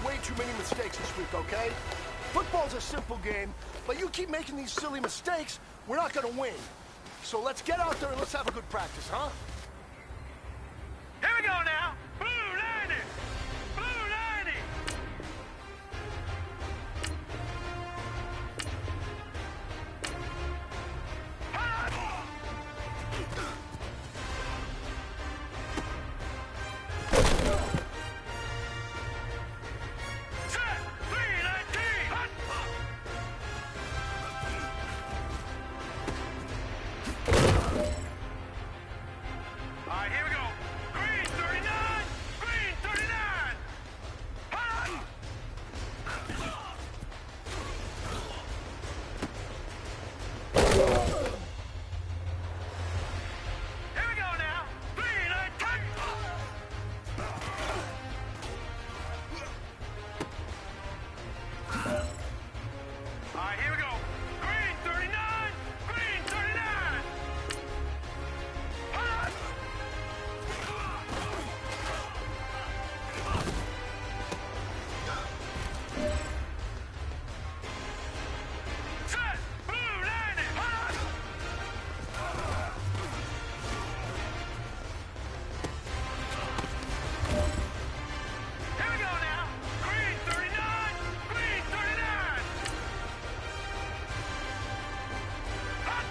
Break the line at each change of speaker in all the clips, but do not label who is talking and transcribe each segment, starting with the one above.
way too many mistakes this week, okay? Football's a simple game, but you keep making these silly mistakes, we're not gonna win. So let's get out there and let's have a good practice, huh?
Here we go now! Blue 90! Blue 90! Set! 319! All right, here we go. Green 39! Green 39! Hot! Here we go now. Green attack! All right, here we go. Green 39! Green 39! Hot! Set! Blue 90! Hot! Here we go now! Green 39! Green 39! Hot!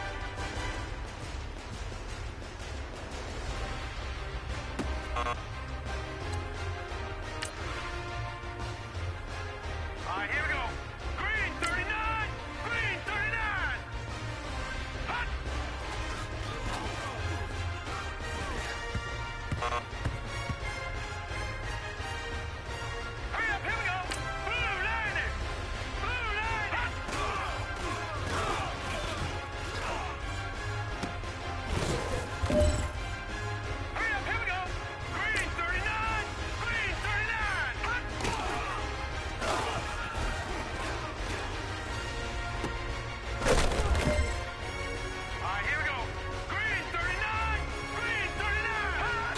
All right, here we go. Green 39! Green 39! Hot! Hurry up, here we go. Blue 90! Blue 90! Hurry up, here we go. Green 39! Green 39! Hot! All right, here we go. Green 39! Green 39! Hot!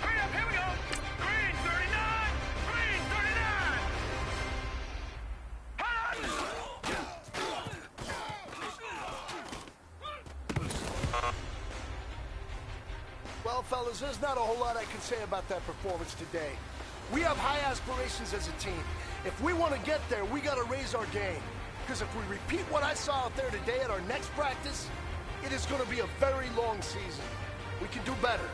Hurry up, here we go. Green 39! Green 39! Hot!
Well, fellas, there's not a whole lot I can say about that performance today. We have high aspirations as a team. If we want to get there, we got to raise our game. Because if we repeat what I saw out there today at our next practice, it is going to be a very long season. We can do better.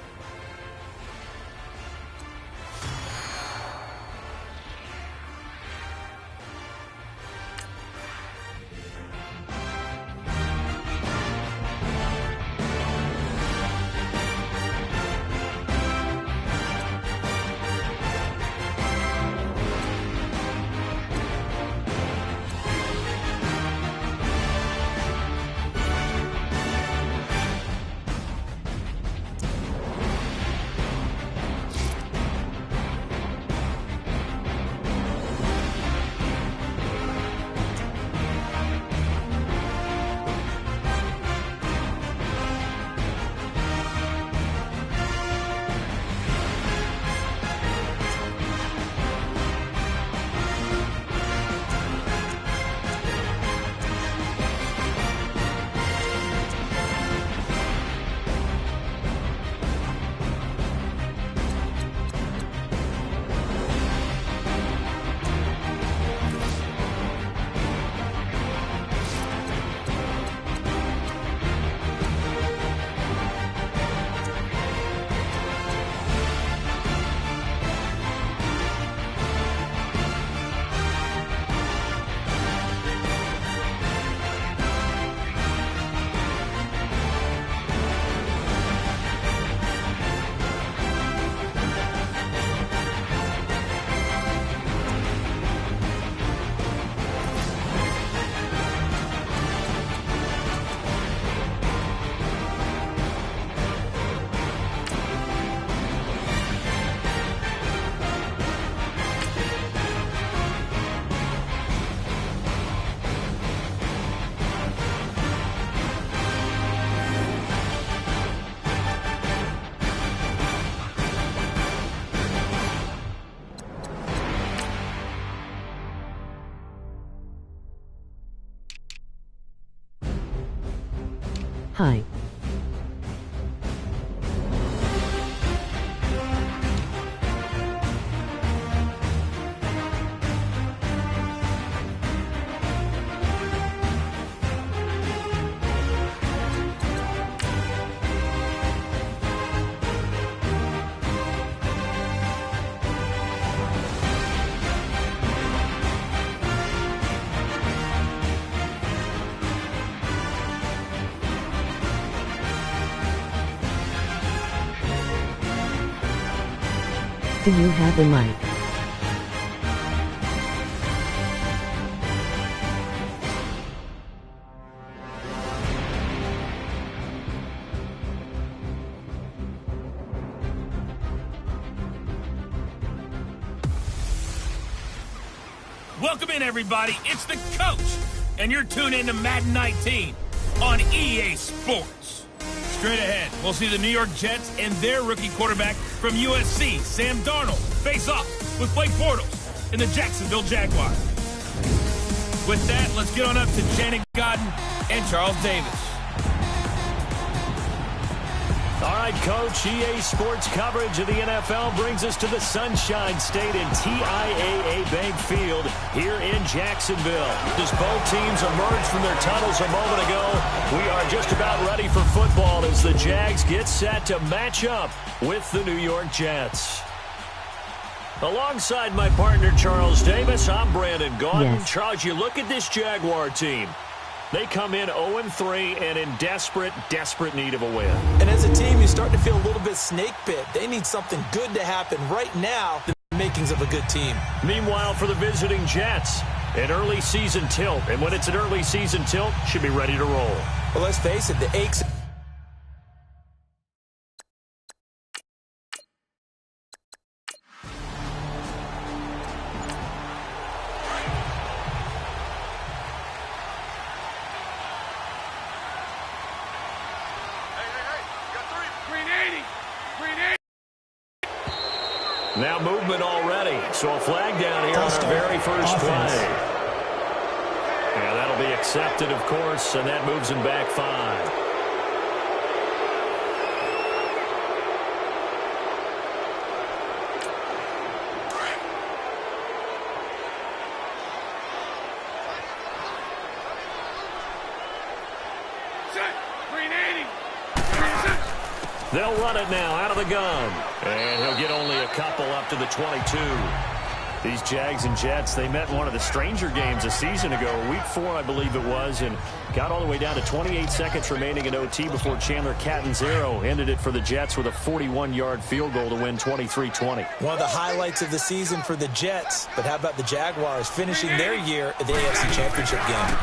Hi. Do you have a mic?
Welcome in, everybody. It's the coach, and you're tuned in to Madden 19 on EA Sports. Straight ahead, we'll see the New York Jets and their rookie quarterback from USC, Sam Darnold, face off with Blake Bortles and the Jacksonville Jaguars. With that, let's get on up to Janet Godden and Charles Davis.
All right, Coach, EA Sports coverage of the NFL brings us to the Sunshine State in TIAA Bank Field here in Jacksonville. As both teams emerged from their tunnels a moment ago, we are just about ready for football as the Jags get set to match up with the New York Jets. Alongside my partner, Charles Davis, I'm Brandon Gaudin.
Yes.
Charles, you look at this Jaguar team. They come in 0-3 and in desperate need of a win.
And as a team, you start to feel a little bit snake bit. They need something good to happen right now, the makings of a good team.
Meanwhile, for the visiting Jets, an early season tilt. And when it's an early season tilt, should be ready to roll.
Well, let's face it, the aches...
Now movement already. So a flag down here on our very first play. Yeah, that'll be accepted, of course, and that moves him back 5. They'll run it now out of the gun. And he'll get only a couple up to the 22. These Jags and Jets, they met in one of the stranger games a season ago, week 4, I believe it was, and got all the way down to 28 seconds remaining in OT before Chandler Catanzaro ended it for the Jets with a 41-yard field goal to win 23-20.
One of the highlights of the season for the Jets, but how about the Jaguars finishing their year at the AFC Championship game?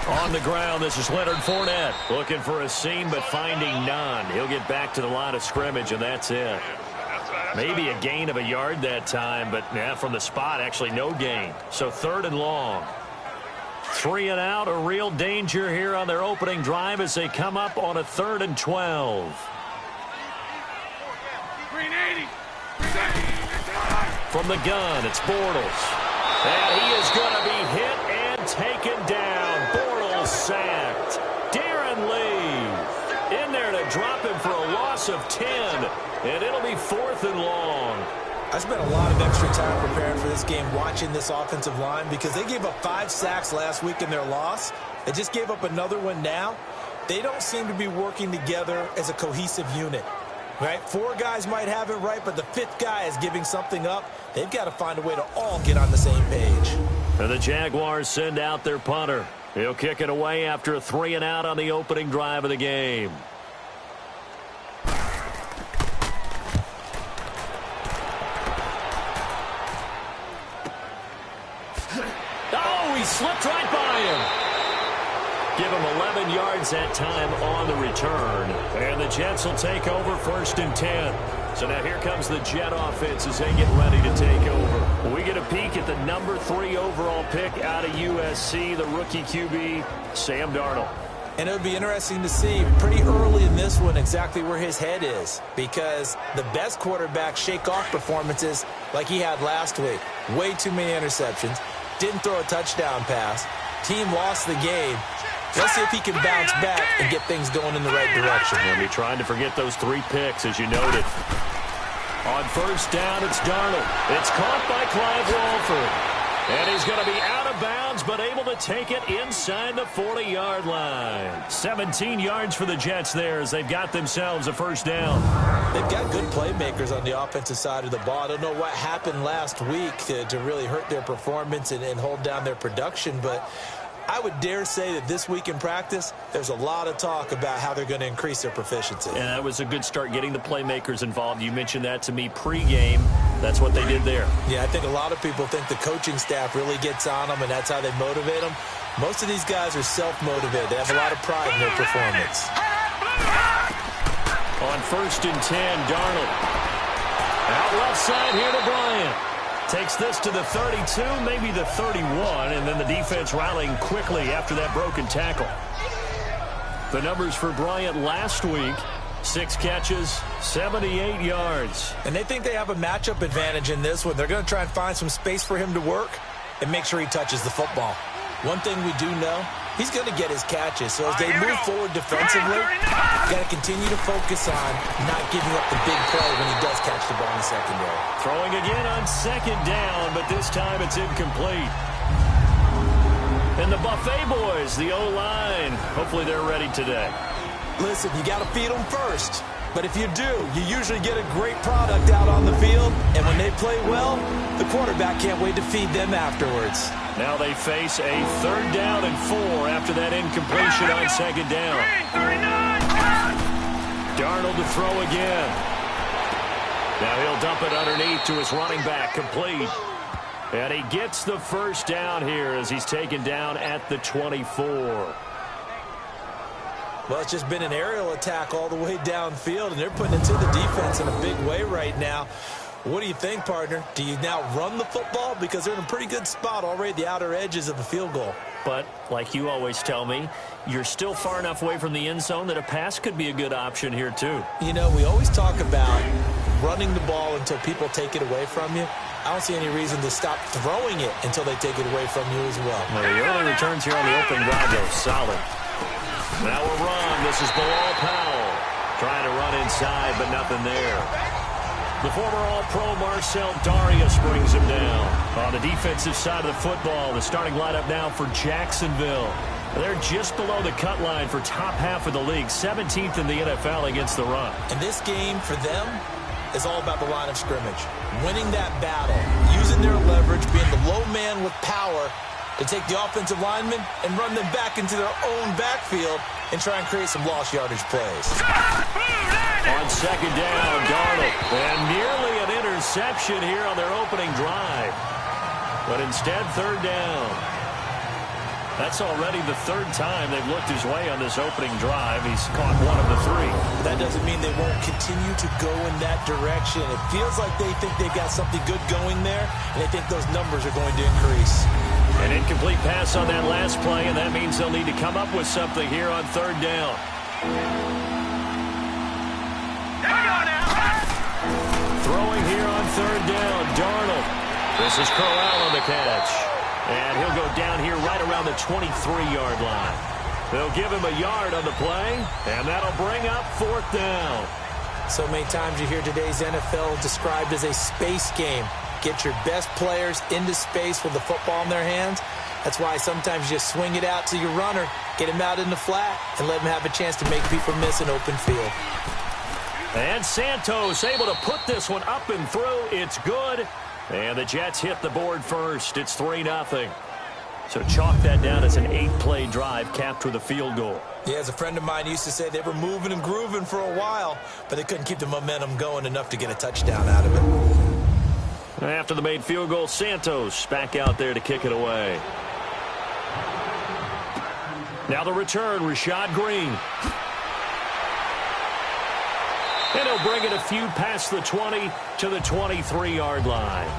On the ground, this is Leonard Fournette. Looking for a seam, but finding none. He'll get back to the line of scrimmage, and that's it. Maybe a gain of a yard that time, but yeah, from the spot, actually no gain. So 3rd and long. 3 and out, a real danger here on their opening drive as they come up on a 3rd and 12. From the gun, it's Bortles. And he is going to be hit and taken down. Bortles sacked. Darren Lee in there to drop him for a loss of 10. And it'll be 4th and long.
I spent a lot of extra time preparing for this game watching this offensive line because they gave up 5 sacks last week in their loss. They just gave up another one now. They don't seem to be working together as a cohesive unit. Right? 4 guys might have it right, but the 5th guy is giving something up. They've got to find a way to all get on the same page.
And the Jaguars send out their punter. He'll kick it away after a 3 and out on the opening drive of the game. Oh, he slipped right by him. Give him 11 yards that time on the return. And the Jets will take over 1st and 10. So now here comes the Jet offense as they get ready to take over. We get a peek at the number 3 overall pick out of USC, the rookie QB, Sam Darnold.
And it would be interesting to see pretty early in this one exactly where his head is, because the best quarterbacks shake off performances like he had last week. Way too many interceptions. Didn't throw a touchdown pass. Team lost the game. Let's see if he can bounce back and get things going in the right direction.
He'll be trying to forget those 3 picks, as you noted. On first down, it's Darnold. It's caught by Clive Walford. And he's going to be out of bounds, but able to take it inside the 40-yard line. 17 yards for the Jets there as they've got themselves a first down.
They've got good playmakers on the offensive side of the ball. I don't know what happened last week to really hurt their performance and hold down their production, but I would dare say that this week in practice, there's a lot of talk about how they're going to increase their proficiency.
And that was a good start getting the playmakers involved. You mentioned that to me pregame. That's what they did there.
Yeah, I think a lot of people think the coaching staff really gets on them, and that's how they motivate them. Most of these guys are self-motivated. They have a lot of pride in their performance.
On first and 10, Darnold. Out left side here to Bryant. Takes this to the 32, maybe the 31, and then the defense rallying quickly after that broken tackle. The numbers for Bryant last week, 6 catches, 78 yards.
And they think they have a matchup advantage in this one. They're going to try and find some space for him to work and make sure he touches the football. One thing we do know, he's going to get his catches. So as they move forward defensively, got to continue to focus on not giving up the big play when he does catch the ball in the secondary.
Throwing again on second down, but this time it's incomplete. And the Buffet boys, the O-line, hopefully they're ready today.
Listen, you got to feed them first. But if you do, you usually get a great product out on the field. And when they play well, the quarterback can't wait to feed them afterwards.
Now they face a 3rd down and 4 after that incompletion on second down. Darnold to throw again. Now he'll dump it underneath to his running back, complete. And he gets the first down here as he's taken down at the 24.
Well, it's just been an aerial attack all the way downfield, and they're putting it to the defense in a big way right now. What do you think, partner? Do you now run the football? Because they're in a pretty good spot already at the outer edges of the field goal.
But, like you always tell me, you're still far enough away from the end zone that a pass could be a good option here, too.
You know, we always talk about running the ball until people take it away from you. I don't see any reason to stop throwing it until they take it away from you as well.
Well, the early returns here on the opening drive, though, solid. Now a run. This is Bilal Powell. Trying to run inside, but nothing there. The former All-Pro Marcel Darius brings him down. On the defensive side of the football, the starting lineup now for Jacksonville. They're just below the cut line for top half of the league, 17th in the NFL against the run.
And this game for them is all about the line of scrimmage. Winning that battle, using their leverage, being the low man with power to take the offensive linemen and run them back into their own backfield and try and create some lost yardage plays.
On second down, Darnold. And nearly an interception here on their opening drive. But instead, 3rd down. That's already the 3rd time they've looked his way on this opening drive. He's caught 1 of the 3.
That doesn't mean they won't continue to go in that direction. It feels like they think they've got something good going there, and they think those numbers are going to increase.
An incomplete pass on that last play, and that means they'll need to come up with something here on 3rd down. Throwing here on 3rd down, Darnold. This is Corral on the catch. And he'll go down here right around the 23-yard line. They'll give him a yard on the play, and that'll bring up 4th down.
So many times you hear today's NFL described as a space game. Get your best players into space with the football in their hands. That's why sometimes you just swing it out to your runner, get him out in the flat, and let him have a chance to make people miss an open field.
And Santos able to put this one up and through. It's good. And the Jets hit the board first. It's 3-0. So chalk that down as an 8-play drive capped with a field goal.
Yeah, as a friend of mine used to say, they were moving and grooving for a while, but they couldn't keep the momentum going enough to get a touchdown out of it.
After the made field goal, Santos back out there to kick it away. Now the return, Rashad Green. And he'll bring it a few past the 20 to the 23-yard line.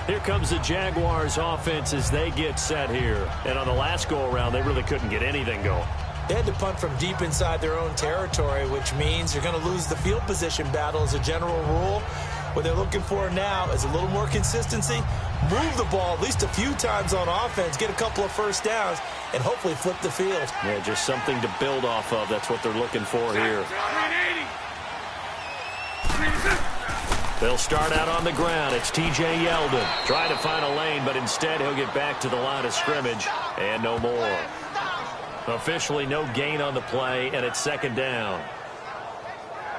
Here comes the Jaguars offense as they get set here. And on the last go-around, they really couldn't get anything going.
They had to punt from deep inside their own territory, which means you're going to lose the field position battle as a general rule. What they're looking for now is a little more consistency, move the ball at least a few times on offense, get a couple of first downs, and hopefully flip the field.
Yeah, just something to build off of. That's what they're looking for here. They'll start out on the ground. It's T.J. Yeldon. Trying to find a lane, but instead he'll get back to the line of scrimmage and no more. Officially no gain on the play, and it's second down.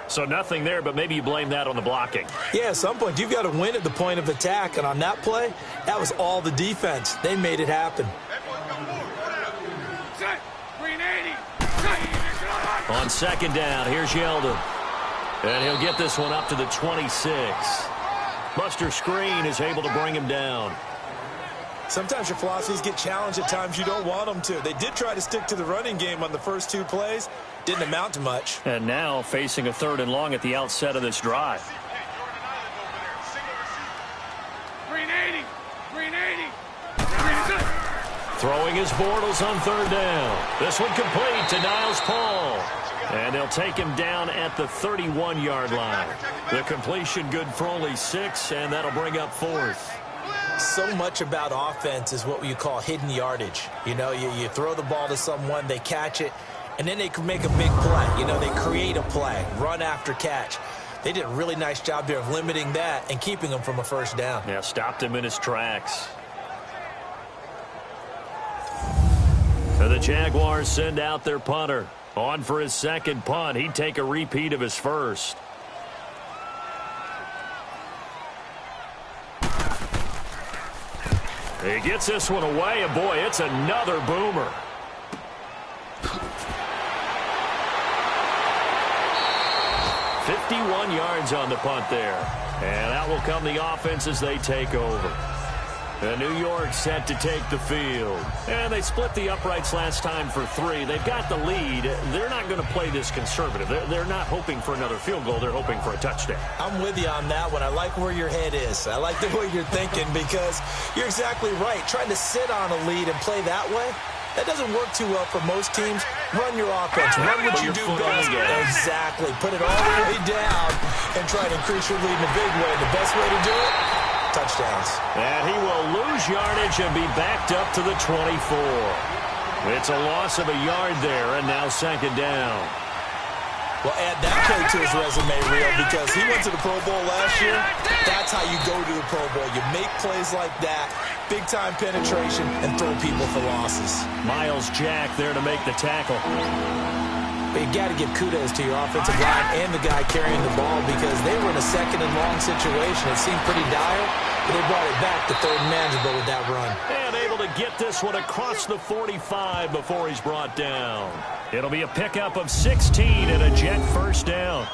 So nothing there, but maybe you blame that on the blocking.
Yeah, at some point you've got to win at the point of attack, and on that play, that was all the defense. They made it happen.
On second down, here's Yeldon. And he'll get this one up to the 26. Buster Screen is able to bring him down.
Sometimes your philosophies get challenged at times you don't want them to. They did try to stick to the running game on the first two plays. Didn't amount to much.
And now facing a 3rd and long at the outset of this drive. Throwing his Bortles on 3rd down. This one complete to Niles Paul. And they'll take him down at the 31-yard line. The completion good for only 6, and that'll bring up 4th.
So much about offense is what you call hidden yardage. You know, you throw the ball to someone, they catch it, and then they can make a big play. You know, they create a play, run after catch. They did a really nice job there of limiting that and keeping him from a first down.
Yeah, stopped him in his tracks. So the Jaguars send out their punter. On for his second punt. He'd take a repeat of his first. He gets this one away, and boy, it's another boomer. "51 yards on the punt there. And out will come the offense as they take over. And New York set to take the field. And they split the uprights last time for 3. They've got the lead. They're not going to play this conservative. They're not hoping for another field goal. They're hoping for a touchdown.
I'm with you on that one. I like where your head is. I like the way you're thinking because you're exactly right. Trying to sit on a lead and play that way, that doesn't work too well for most teams. Run your offense. Run what you do best. Exactly. Put it all the way down and try to increase your lead in a big way. The best way to do it, touchdowns.
And he will lose yardage and be backed up to the 24. It's a loss of a yard there, and now second down.
Well, add that play to his resume, Rio, because he went to the Pro Bowl last year. That's how you go to the Pro Bowl. You make plays like that, big-time penetration, and throw people for losses.
Miles Jack there to make the tackle.
But you got to give kudos to your offensive line and the guy carrying the ball because they were in a 2nd and long situation. It seemed pretty dire, but they brought it back to 3rd and manageable with that run.
And able to get this one across the 45 before he's brought down. It'll be a pickup of 16 and a Jet first down.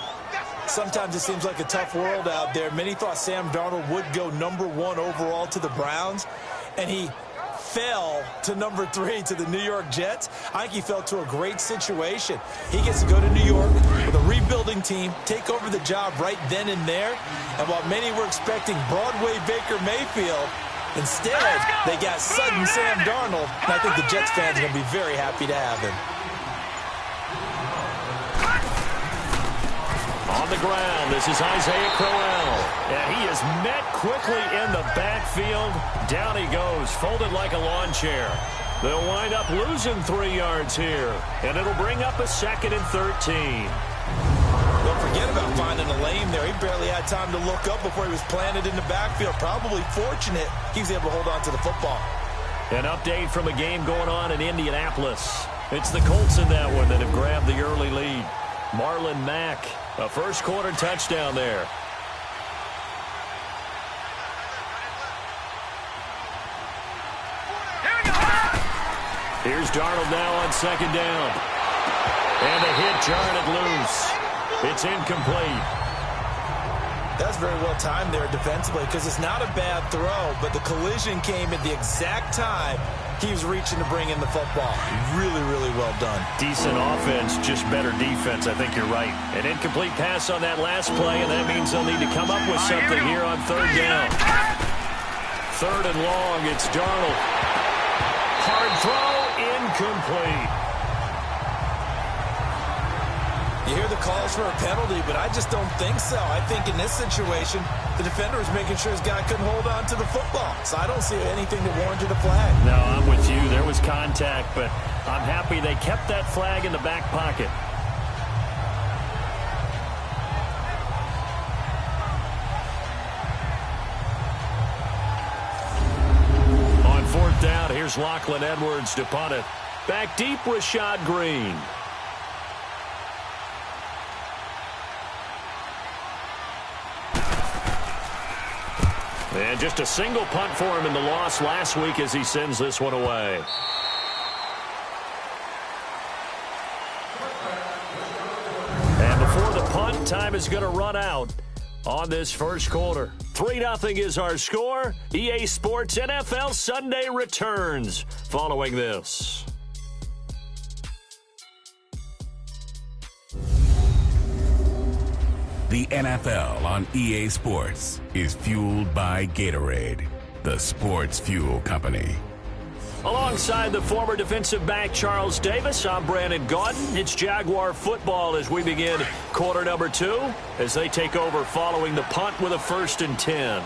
Sometimes it seems like a tough world out there. Many thought Sam Darnold would go #1 overall to the Browns, and he fell to #3 to the New York Jets. I think he fell to a great situation. He gets to go to New York with a rebuilding team, take over the job right then and there. And while many were expecting Broadway Baker Mayfield, instead they got sudden Sam Darnold. And I think the Jets fans are going to be very happy to have him.
On the ground, this is Isaiah Crowell. And he is met quickly in the backfield. Down he goes, folded like a lawn chair. They'll wind up losing 3 yards here. And it'll bring up a 2nd and 13.
Don't forget about finding a lane there. He barely had time to look up before he was planted in the backfield. Probably fortunate he was able to hold on to the football.
An update from a game going on in Indianapolis. It's the Colts in that one that have grabbed the early lead. Marlon Mack, a first-quarter touchdown there. Here's Darnold now on second down. And the hit jarred loose. It's incomplete.
That's very well timed there defensively because it's not a bad throw, but the collision came at the exact time he was reaching to bring in the football. Really, really well done.
Decent offense, just better defense. I think you're right. An incomplete pass on that last play, and that means they'll need to come up with something here on 3rd down. 3rd and long, it's Darnold. Hard throw, incomplete.
You hear the calls for a penalty, but I just don't think so. I think in this situation, the defender is making sure his guy couldn't hold on to the football. So I don't see anything that warranted a flag.
No, I'm with you. There was contact, but I'm happy they kept that flag in the back pocket. On fourth down, here's Lachlan Edwards to punt it. Back deep with Rashad Green. And just a single punt for him in the loss last week as he sends this one away. And before the punt, time is going to run out on this first quarter. 3-0 is our score. EA Sports NFL Sunday returns following this.
The NFL on EA Sports is fueled by Gatorade, the sports fuel company.
Alongside the former defensive back Charles Davis, I'm Brandon Gaudin. It's Jaguar football as we begin quarter number 2 as they take over following the punt with a 1st and 10.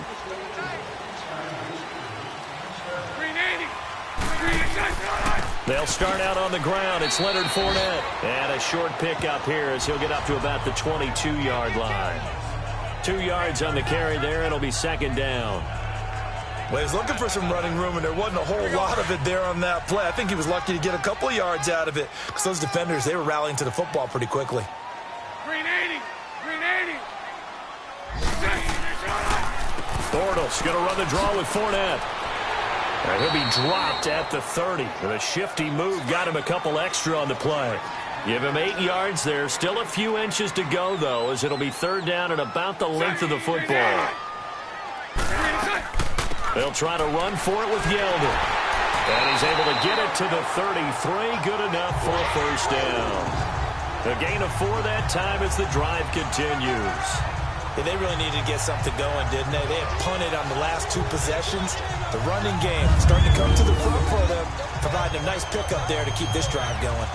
They'll start out on the ground. It's Leonard Fournette. And a short pickup here as he'll get up to about the 22-yard line. 2 yards on the carry there. It'll be 2nd down.
Well, he's looking for some running room, and there wasn't a whole lot of it there on that play. I think he was lucky to get a couple of yards out of it because those defenders, they were rallying to the football pretty quickly.
Green 80. Green 80.
Bortles going to run the draw with Fournette. And he'll be dropped at the 30. And a shifty move got him a couple extra on the play. Give him 8 yards there. Still a few inches to go, though, as it'll be 3rd down and about the length of the football. They'll try to run for it with Yeldon. And he's able to get it to the 33. Good enough for a 1st down. A gain of 4 that time as the drive continues.
Yeah, they really needed to get something going, didn't they? They had punted on the last 2 possessions. The running game starting to come to the front for them, providing a nice pickup there to keep this drive going.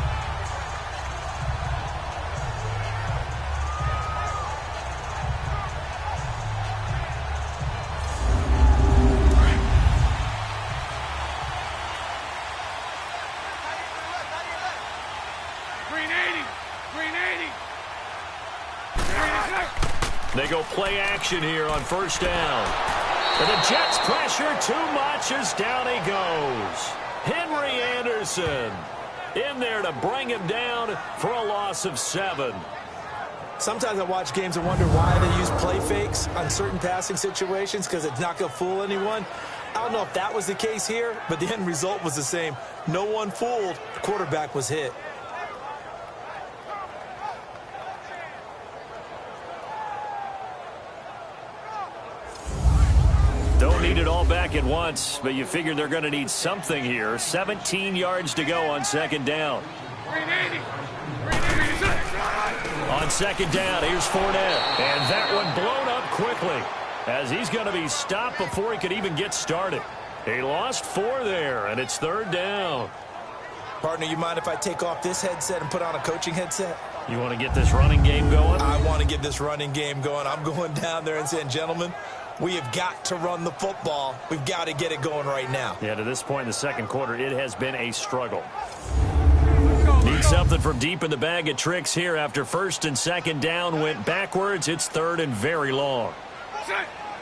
Green 80. Green 80.
They go play action here on 1st down. And the Jets pressure too much as down he goes. Henry Anderson in there to bring him down for a loss of 7.
Sometimes I watch games and wonder why they use play fakes on certain passing situations because it's not going to fool anyone. I don't know if that was the case here, but the end result was the same. No one fooled. The quarterback was hit.
Don't need it all back at once, but you figure they're going to need something here. 17 yards to go on 2nd down.
Green 80. Green 80.
On 2nd down, here's Fournette. And that one blown up quickly as he's going to be stopped before he could even get started. He lost 4 there, and it's 3rd down.
Partner, you mind if I take off this headset and put on a coaching headset?
You want to get this running game going?
I want to get this running game going. I'm going down there and saying, gentlemen, we have got to run the football. We've got to get it going right now.
Yeah, to this point in the 2nd quarter, it has been a struggle. Need something from deep in the bag of tricks here after 1st and 2nd down went backwards. It's 3rd and very long.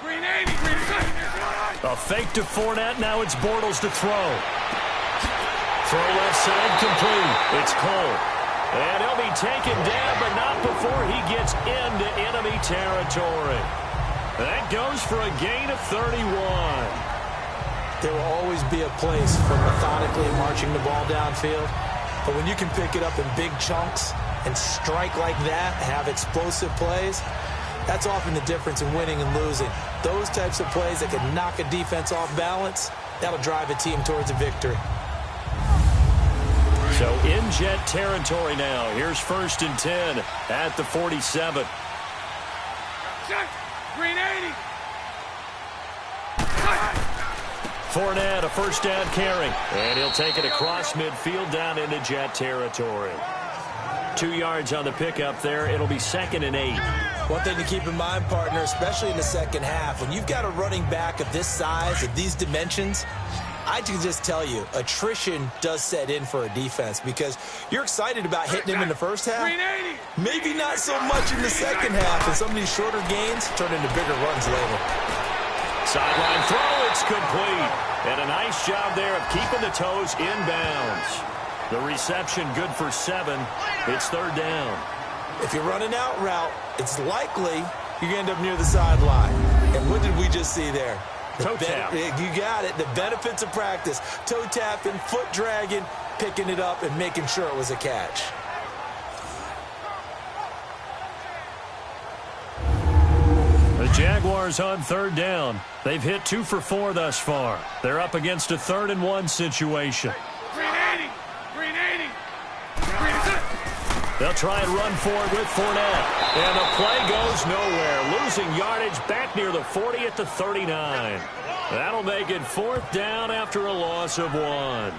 Green 80. Green 80.
A fake to Fournette. Now it's Bortles to throw. Throw left side complete. It's Cole. And he'll be taken down, but not before he gets into enemy territory. That goes for a gain of 31.
There will always be a place for methodically marching the ball downfield. But when you can pick it up in big chunks and strike like that, have explosive plays, that's often the difference in winning and losing. Those types of plays that can knock a defense off balance, that'll drive a team towards a victory.
So in Jet territory now. Here's 1st and 10 at the 47.
Green 80.
Fournette, a 1st down carry. And he'll take it across midfield down into Jet territory. 2 yards on the pickup there. It'll be 2nd and 8.
One thing to keep in mind, partner, especially in the second half, when you've got a running back of this size, of these dimensions, I can just tell you, attrition does set in for a defense because you're excited about hitting him in the first half. Maybe not so much in the second half, and some of these shorter gains turn into bigger runs later.
Sideline throw, it's complete. And a nice job there of keeping the toes inbounds. The reception good for 7. It's 3rd down.
If you're running out route, it's likely you're going to end up near the sideline. And what did we just see there?
Toe tap.
You got it. The benefits of practice. Toe tapping, foot dragging, picking it up, and making sure it was a catch.
The Jaguars on 3rd down. They've hit 2 for 4 thus far. They're up against a 3rd and 1 situation.
Green 80. Green 80. Green set.
They'll try and run for it with Fournette. And the play goes nowhere. Losing yardage back near the 40 at the 39. That'll make it 4th down after a loss of 1.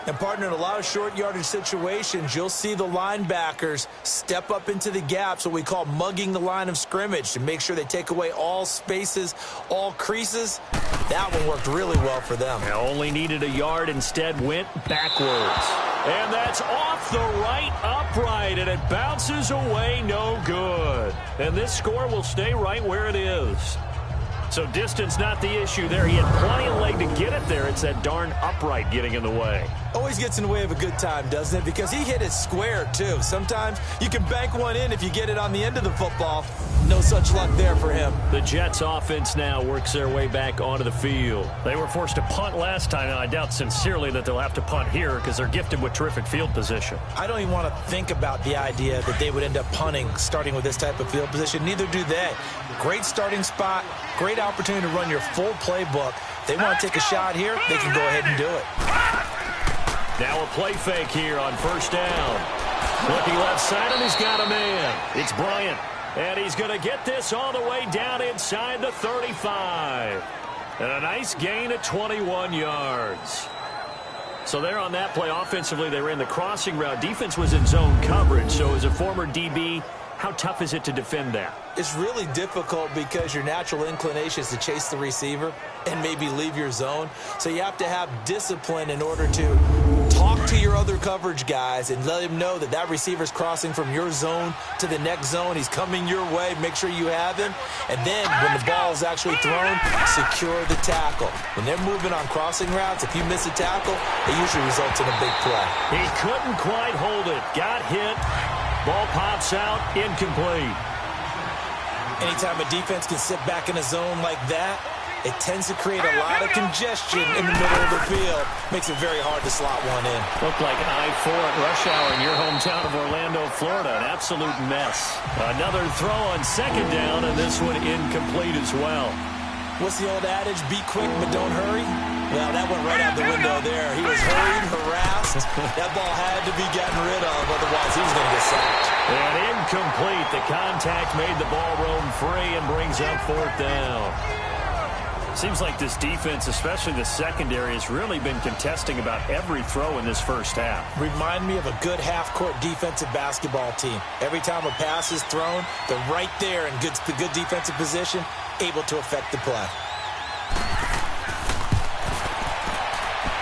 And, partner, in a lot of short yardage situations, you'll see the linebackers step up into the gaps, what we call mugging the line of scrimmage, to make sure they take away all spaces, all creases. That one worked really well for them.
They only needed a yard, instead went backwards. And that's off the right upright, and it bounces away no good. And this score will stay right where it is. So distance not the issue there. He had plenty of leg to get it there. It's that darn upright getting in the way.
Always gets in the way of a good time, doesn't it? Because he hit it square, too. Sometimes you can bank one in if you get it on the end of the football. No such luck there for him.
The Jets offense now works their way back onto the field. They were forced to punt last time, and I doubt sincerely that they'll have to punt here because they're gifted with terrific field position.
I don't even want to think about the idea that they would end up punting starting with this type of field position. Neither do they. Great starting spot, great opportunity to run your full playbook. If they want to take a shot here, they can go ahead and do it.
Now a play fake here on 1st down. Looking left side, and he's got a man. It's Bryant. And he's going to get this all the way down inside the 35. And a nice gain of 21 yards. So there on that play, offensively, they ran the crossing route. Defense was in zone coverage. So as a former DB, how tough is it to defend that?
It's really difficult because your natural inclination is to chase the receiver and maybe leave your zone. So you have to have discipline in order to talk to your other coverage guys and let him know that that receiver's crossing from your zone to the next zone. He's coming your way. Make sure you have him. And then when the ball is actually thrown, secure the tackle. When they're moving on crossing routes, if you miss a tackle, it usually results in a big play.
He couldn't quite hold it. Got hit. Ball pops out. Incomplete.
Anytime a defense can sit back in a zone like that, it tends to create a lot of congestion in the middle of the field. Makes it very hard to slot one in.
Looked like I-4 at rush hour in your hometown of Orlando, Florida. An absolute mess. Another throw on 2nd down, and this one incomplete as well.
What's the old adage? Be quick, but don't hurry? Well, that went right out the window there. He was hurried, harassed. That ball had to be gotten rid of, otherwise he was going to get sacked.
And incomplete. The contact made the ball roam free and brings up 4th down. Seems like this defense, especially the secondary, has really been contesting about every throw in this first half.
Remind me of a good half-court defensive basketball team. Every time a pass is thrown, they're right there in the good defensive position, able to affect the play.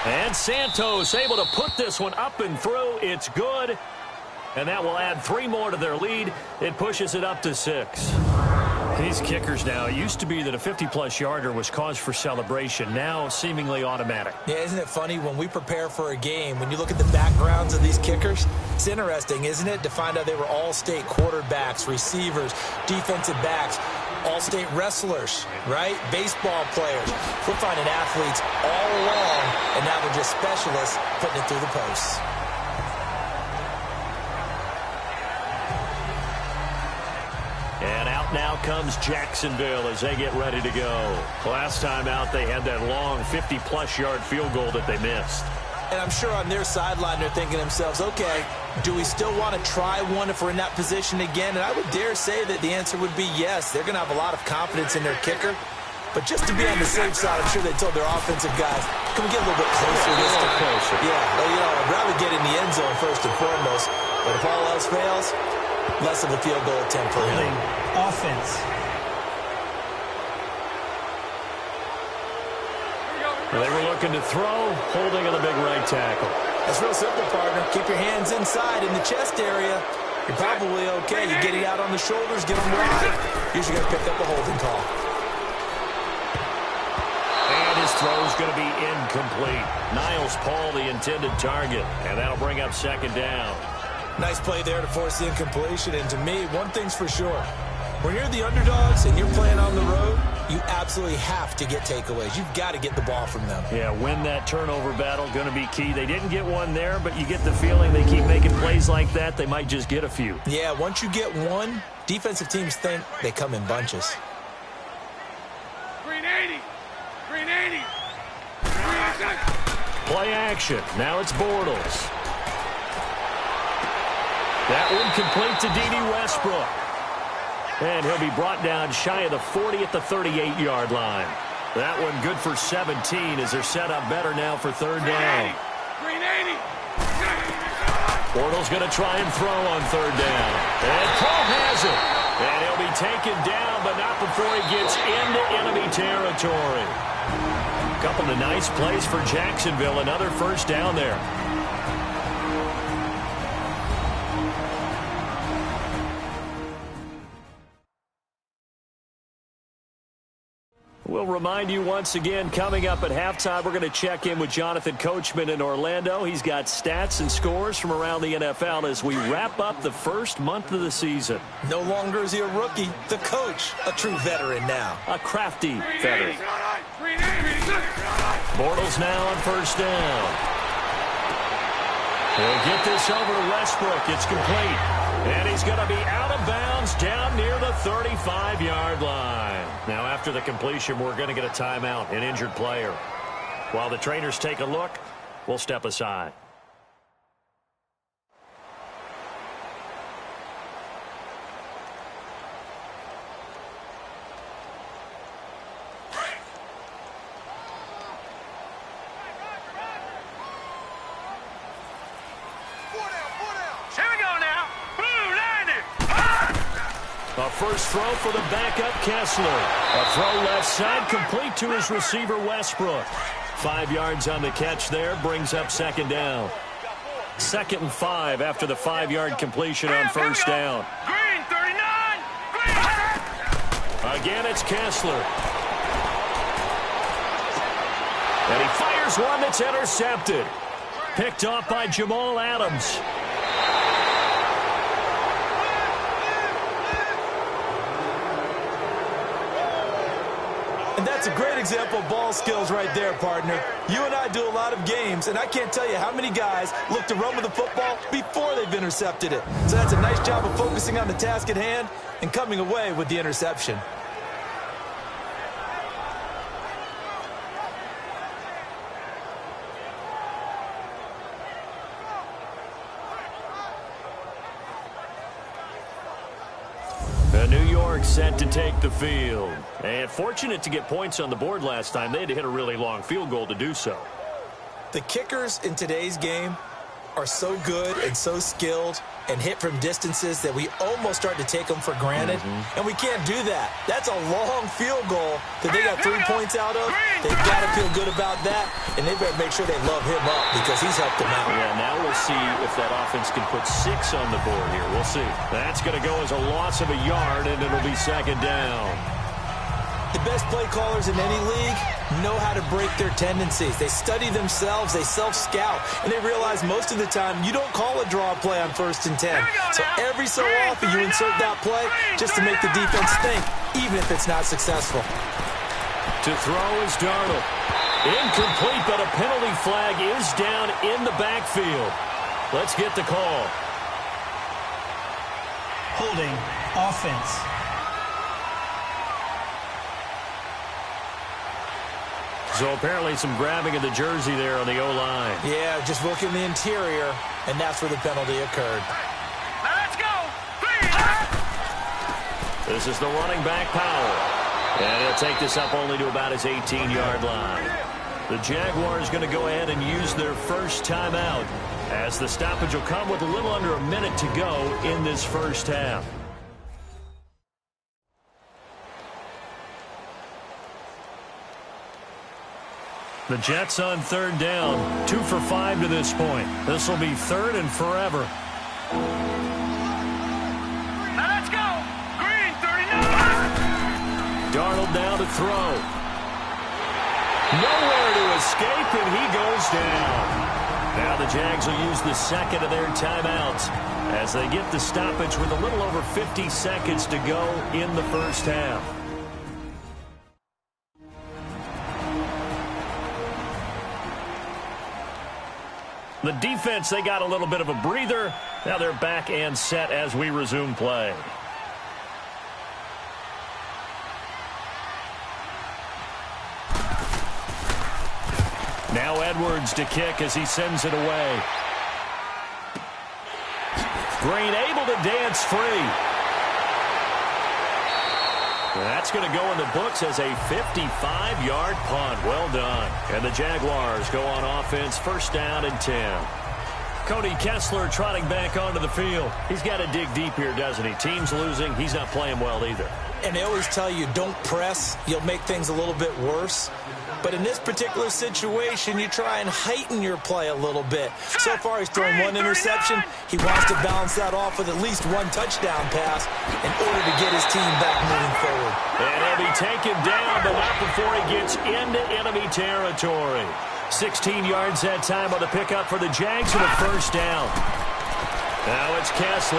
And Santos able to put this one up and through. It's good. And that will add 3 more to their lead. It pushes it up to 6. These kickers now, it used to be that a 50-plus yarder was cause for celebration. Now seemingly automatic.
Yeah, isn't it funny when we prepare for a game, when you look at the backgrounds of these kickers, it's interesting, isn't it, to find out they were all-state quarterbacks, receivers, defensive backs, all-state wrestlers, right? Baseball players. We're finding athletes all along, and now they're just specialists putting it through the posts.
And out now comes Jacksonville as they get ready to go. Last time out, they had that long 50-plus yard field goal that they missed.
And I'm sure on their sideline, they're thinking to themselves, okay, do we still want to try one if we're in that position again? And I would dare say that the answer would be yes. They're going to have a lot of confidence in their kicker. But just to be on the safe side, I'm sure they told their offensive guys, can we get a little bit closer this time? Yeah, well, I'd rather get in the end zone first and foremost. But if all else fails, less of a field goal attempt for him.
Offense.
Well, they were looking to throw, holding on the big right tackle.
That's real simple, partner. Keep your hands inside in the chest area. You're probably okay. You get it out on the shoulders, get them wide. Usually going to pick up the holding call.
And his throw's going to be incomplete. Niles Paul, the intended target. And that'll bring up second down.
Nice play there to force the incompletion. And to me, one thing's for sure. When you're the underdogs and you're playing on the road, you absolutely have to get takeaways. You've got to get the ball from them.
Yeah, win that turnover battle, going to be key. They didn't get one there, but you get the feeling they keep making plays like that, they might just get a few.
Yeah, once you get one, defensive teams think they come in bunches.
Green 80. Green 80.
Play action. Now it's Bortles. That one complete to D.D. Westbrook. And he'll be brought down shy of the 40 at the 38-yard line. That one good for 17 as they're set up better now for third down.
Green 80.
Bortles going to try and throw on third down. And Paul has it. And he'll be taken down, but not before he gets into enemy territory. A couple of nice plays for Jacksonville. Another first down there. We'll remind you once again, coming up at halftime, we're going to check in with Jonathan Coachman in Orlando. He's got stats and scores from around the NFL as we wrap up the first month of the season.
No longer is he a rookie. The coach, a true veteran now.
A crafty veteran. Bortles now on first down. He'll get this over to Westbrook. It's complete. And he's going to be out of bounds down near the 35-yard line. Now, after the completion, we're going to get a timeout, an injured player. While the trainers take a look, we'll step aside. A first throw for the backup Kessler. A throw left side complete to his receiver Westbrook. 5 yards on the catch there, brings up second down. 2nd and 5 after the 5-yard completion on first down.
Green 39. Green.
Again, it's Kessler. And he fires one that's intercepted. Picked off by Jamal Adams.
And that's a great example of ball skills right there, partner. You and I do a lot of games, and I can't tell you how many guys look to run with the football before they've intercepted it. So that's a nice job of focusing on the task at hand and coming away with the interception.
New York set to take the field. And fortunate to get points on the board last time. They had to hit a really long field goal to do so.
The kickers in today's game are so good and so skilled and hit from distances that we almost start to take them for granted. And we can't do that. That's a long field goal that they got 3 points out of. They've got to feel good about that, and they better make sure they love him up because he's helped them out.
Yeah, now we'll see if that offense can put 6 on the board here. We'll see. That's going to go as a loss of a yard, and it'll be second down.
The best play callers in any league know how to break their tendencies. They study themselves, they self-scout, and they realize most of the time you don't call a draw play on 1st and 10. So every so often you insert that play just to make the defense think, even if it's not successful.
To throw is Darnold. Incomplete, but a penalty flag is down in the backfield. Let's get the call.
Holding. Offense.
So apparently some grabbing of the jersey there on the O-line.
Yeah, just look in the interior, and that's where the penalty occurred.
Now let's go. Green.
This is the running back Powell. And he'll take this up only to about his 18-yard line. The Jaguars going to go ahead and use their first timeout, as the stoppage will come with a little under a minute to go in this first half. The Jets on third down, 2 for 5 to this point. This will be third and forever.
Now let's go. Green, 39.
Darnold down to throw. Nowhere to escape, and he goes down. Now the Jags will use the second of their timeouts as they get the stoppage with a little over 50 seconds to go in the first half. The defense, they got a little bit of a breather. Now they're back and set as we resume play. Now Edwards to kick as he sends it away. Green able to dance free. That's going to go in the books as a 55-yard punt. Well done. And the Jaguars go on offense, first down and 10. Cody Kessler trotting back onto the field. He's got to dig deep here, doesn't he? Team's losing. He's not playing well either.
And they always tell you, don't press. You'll make things a little bit worse. But in this particular situation, you try and heighten your play a little bit. So far, he's thrown one interception. He wants to balance that off with at least one touchdown pass in order to get his team back moving forward.
And he'll be taken down, but not before he gets into enemy territory. 16 yards that time on the pickup for the Jags and a first down. Now it's Kessler.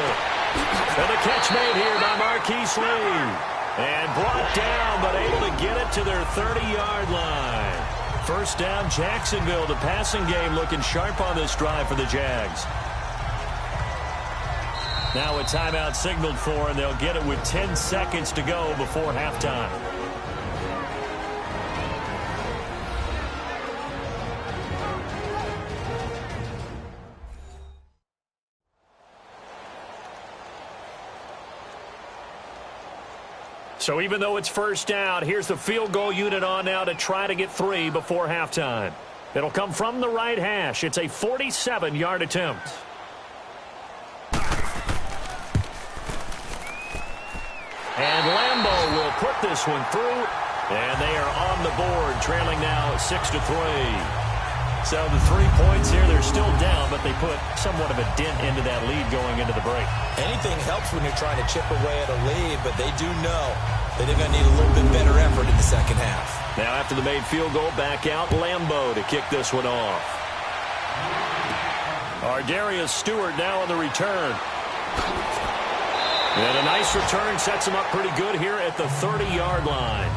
And the catch made here by Marquise Lee. And brought down, but able to get it to their 30-yard line. First down, Jacksonville. The passing game looking sharp on this drive for the Jags. Now a timeout signaled for, and they'll get it with 10 seconds to go before halftime. So even though it's first down, here's the field goal unit on now to try to get 3 before halftime. It'll come from the right hash. It's a 47-yard attempt. And Lambeau will put this one through, and they are on the board, trailing now 6-3. So the 3 points here, they're still down, but they put somewhat of a dent into that lead going into the break.
Anything helps when you're trying to chip away at a lead, but they do know that they're going to need a little bit better effort in the second half.
Now after the made field goal, back out Lambeau to kick this one off. Ardarius Stewart now on the return. And a nice return sets him up pretty good here at the 30-yard line.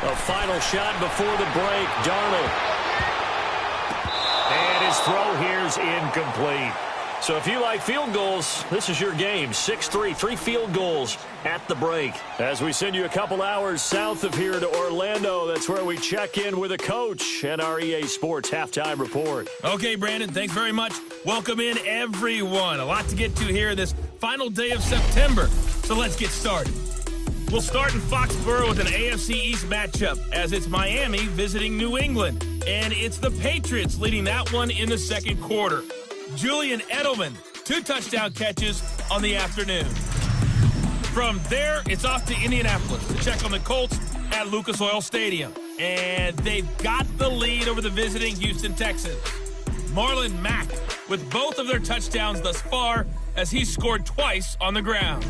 A final shot before the break. Darnold. And his throw here's incomplete. So if you like field goals, this is your game. 6-3, 3 field goals at the break. As we send you a couple hours south of here to Orlando, that's where we check in with a coach and our EA Sports halftime report.
Okay, Brandon, thanks very much. Welcome in, everyone. A lot to get to here this final day of September. So let's get started. We'll start in Foxborough with an AFC East matchup as it's Miami visiting New England. And it's the Patriots leading that one in the second quarter. Julian Edelman, 2 touchdown catches on the afternoon. From there, it's off to Indianapolis to check on the Colts at Lucas Oil Stadium. And they've got the lead over the visiting Houston Texans. Marlon Mack with both of their touchdowns thus far as he's scored twice on the ground.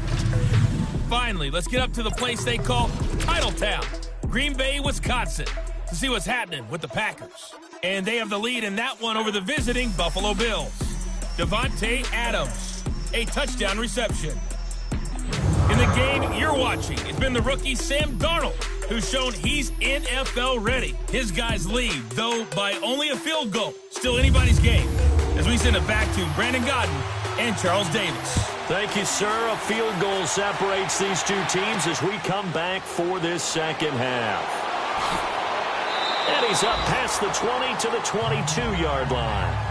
Finally, let's get up to the place they call Titletown, Green Bay, Wisconsin, to see what's happening with the Packers. And they have the lead in that one over the visiting Buffalo Bills. Devontae Adams, a touchdown reception. In the game you're watching, it's been the rookie Sam Darnold, who's shown he's NFL ready. His guys lead, though by only a field goal. Still anybody's game. As we send it back to Brandon Godden and Charles Davis.
Thank you, sir. A field goal separates these two teams as we come back for this second half. And he's up past the 20 to the 22-yard line.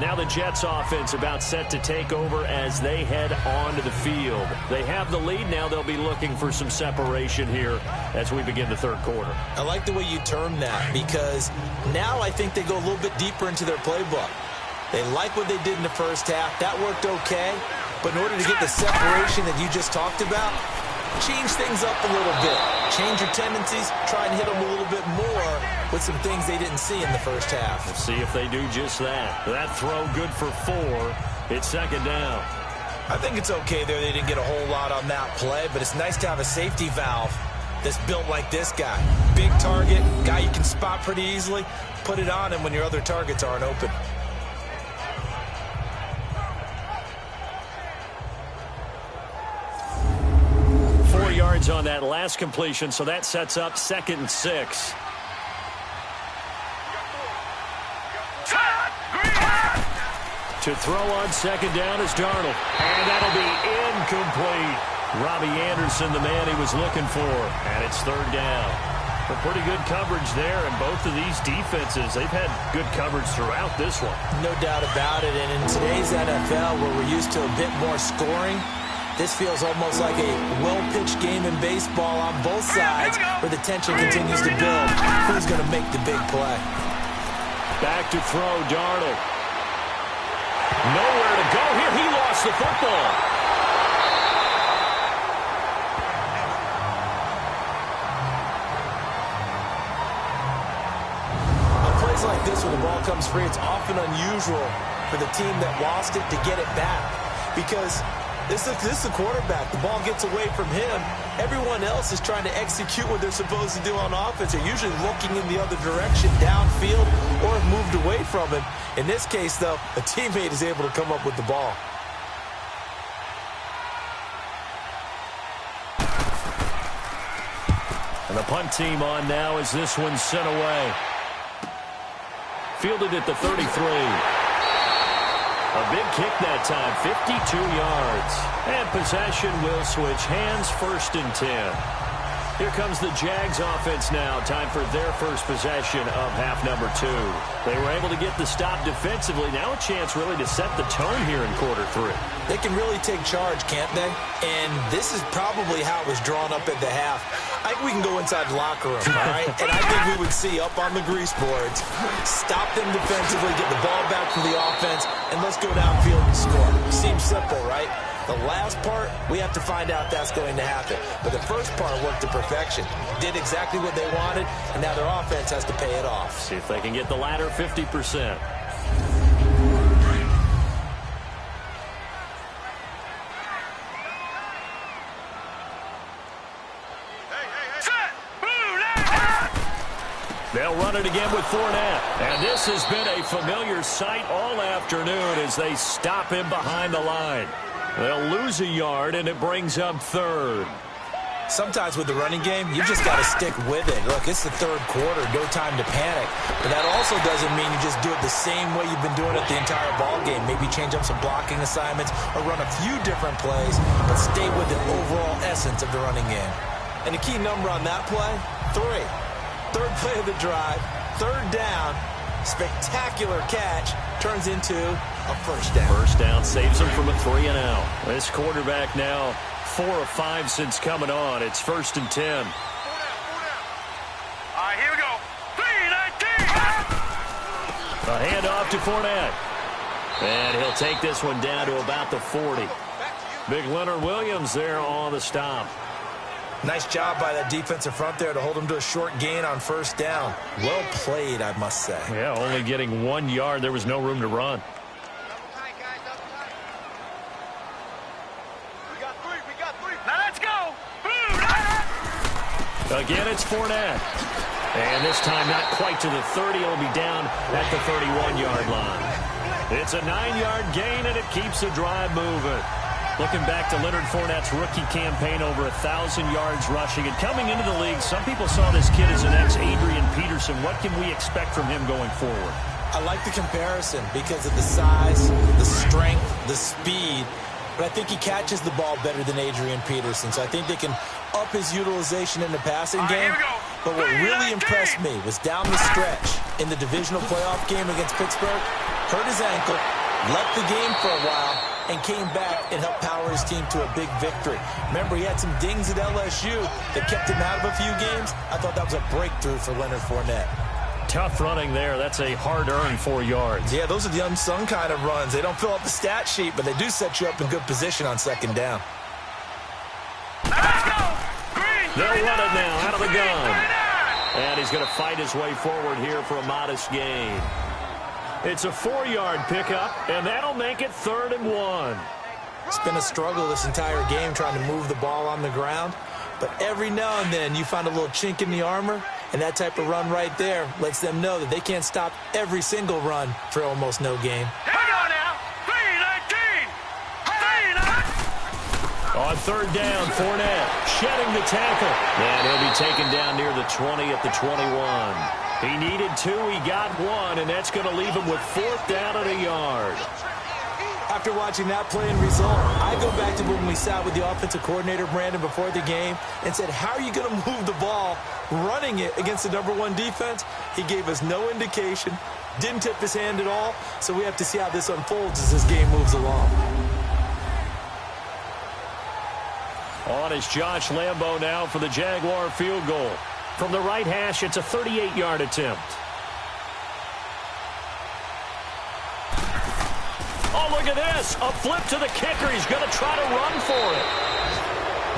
Now the Jets offense about set to take over as they head onto the field. They have the lead. Now they'll be looking for some separation here as we begin the third quarter.
I like the way you term that because now I think they go a little bit deeper into their playbook. They like what they did in the first half. That worked okay. But in order to get the separation that you just talked about, change things up a little bit. Change your tendencies. Try and hit them a little bit more with some things they didn't see in the first half.
Let's see if they do just that. That throw good for 4. It's second down.
I think it's okay there. They didn't get a whole lot on that play, but it's nice to have a safety valve that's built like this guy. Big target, guy you can spot pretty easily. Put it on him when your other targets aren't open.
Yards on that last completion, so that sets up 2nd and 6. To throw on second down is Darnold, and that'll be incomplete. Robbie Anderson, the man he was looking for, and it's 3rd down. But pretty good coverage there, and both of these defenses, they've had good coverage throughout this one.
No doubt about it, and in today's NFL, where we're used to a bit more scoring, this feels almost like a well-pitched game in baseball on both sides where the tension continues to build. Who's going to make the big play?
Back to throw, Darnold. Nowhere to go here. He lost the football.
On plays like this, when the ball comes free, it's often unusual for the team that lost it to get it back because this is the quarterback. The ball gets away from him. Everyone else is trying to execute what they're supposed to do on offense. They're usually looking in the other direction, downfield, or have moved away from him. In this case, though, a teammate is able to come up with the ball.
And the punt team on now as this one's sent away. Fielded at the 33. A big kick that time, 52 yards. And possession will switch hands, 1st and 10. Here comes the Jags offense now. Time for their first possession of half number 2. They were able to get the stop defensively. Now a chance really to set the tone here in quarter 3.
They can really take charge, can't they? And this is probably how it was drawn up at the half. I think we can go inside the locker room, all right? And I think we would see up on the grease boards, stop them defensively, get the ball back for the offense, and let's go downfield and score. Seems simple, right? The last part, we have to find out that's going to happen. But the first part worked to perfection. Did exactly what they wanted, and now their offense has to pay it off.
See if they can get the latter 50%. They'll run it again with Fournette. And this has been a familiar sight all afternoon as they stop him behind the line. They'll lose a yard, and it brings up 3rd.
Sometimes with the running game, you just got to stick with it. Look, it's the 3rd quarter, no time to panic. But that also doesn't mean you just do it the same way you've been doing it the entire ball game. Maybe change up some blocking assignments or run a few different plays, but stay with the overall essence of the running game. And the key number on that play, 3. 3rd play of the drive, 3rd down, spectacular catch, turns into a 1st down.
1st down saves him from a 3-and-out. This quarterback now 4 of 5 since coming on. It's 1st and 10.
All right, here we go. 3-19.
A handoff to Fournette. And he'll take this one down to about the 40. Big Leonard Williams there on the stop.
Nice job by that defensive front there to hold him to a short gain on 1st down. Well played, I must say.
Yeah, only getting 1 yard. There was no room to run.
Now let's go.
Again, it's Fournette. And this time not quite to the 30. It'll be down at the 31-yard line. It's a 9-yard gain, and it keeps the drive moving. Looking back to Leonard Fournette's rookie campaign, over 1,000 yards rushing. And coming into the league, some people saw this kid as an ex-Adrian Peterson. What can we expect from him going forward?
I like the comparison because of the size, the strength, the speed. But I think he catches the ball better than Adrian Peterson. So I think they can up his utilization in the passing game. But what really impressed me was down the stretch in the divisional playoff game against Pittsburgh, hurt his ankle, left the game for a while, and came back and helped power his team to a big victory. Remember, he had some dings at LSU that kept him out of a few games. I thought that was a breakthrough for Leonard Fournette.
Tough running there. That's a hard-earned 4 yards.
Yeah, those are the unsung kind of runs. They don't fill up the stat sheet, but they do set you up in good position on second down.
They'll run it now out of the gun. And he's going to fight his way forward here for a modest gain. It's a 4-yard pickup, and that'll make it 3rd and 1.
It's been a struggle this entire game trying to move the ball on the ground. But every now and then you find a little chink in the armor, and that type of run right there lets them know that they can't stop every single run for almost no gain.
Hang on now. 3-19. 3-19.
On 3rd down, Fournette shedding the tackle. And he'll be taken down near the 20 at the 21. He needed 2, he got 1, and that's going to leave him with 4th down and a yard.
After watching that play and result, I go back to when we sat with the offensive coordinator, Brandon, before the game and said, how are you going to move the ball running it against the #1 defense? He gave us no indication, didn't tip his hand at all, so we have to see how this unfolds as this game moves along.
On is Josh Lambo now for the Jaguar field goal. From the right hash, it's a 38-yard attempt. Oh, look at this. A flip to the kicker. He's going to try to run for it.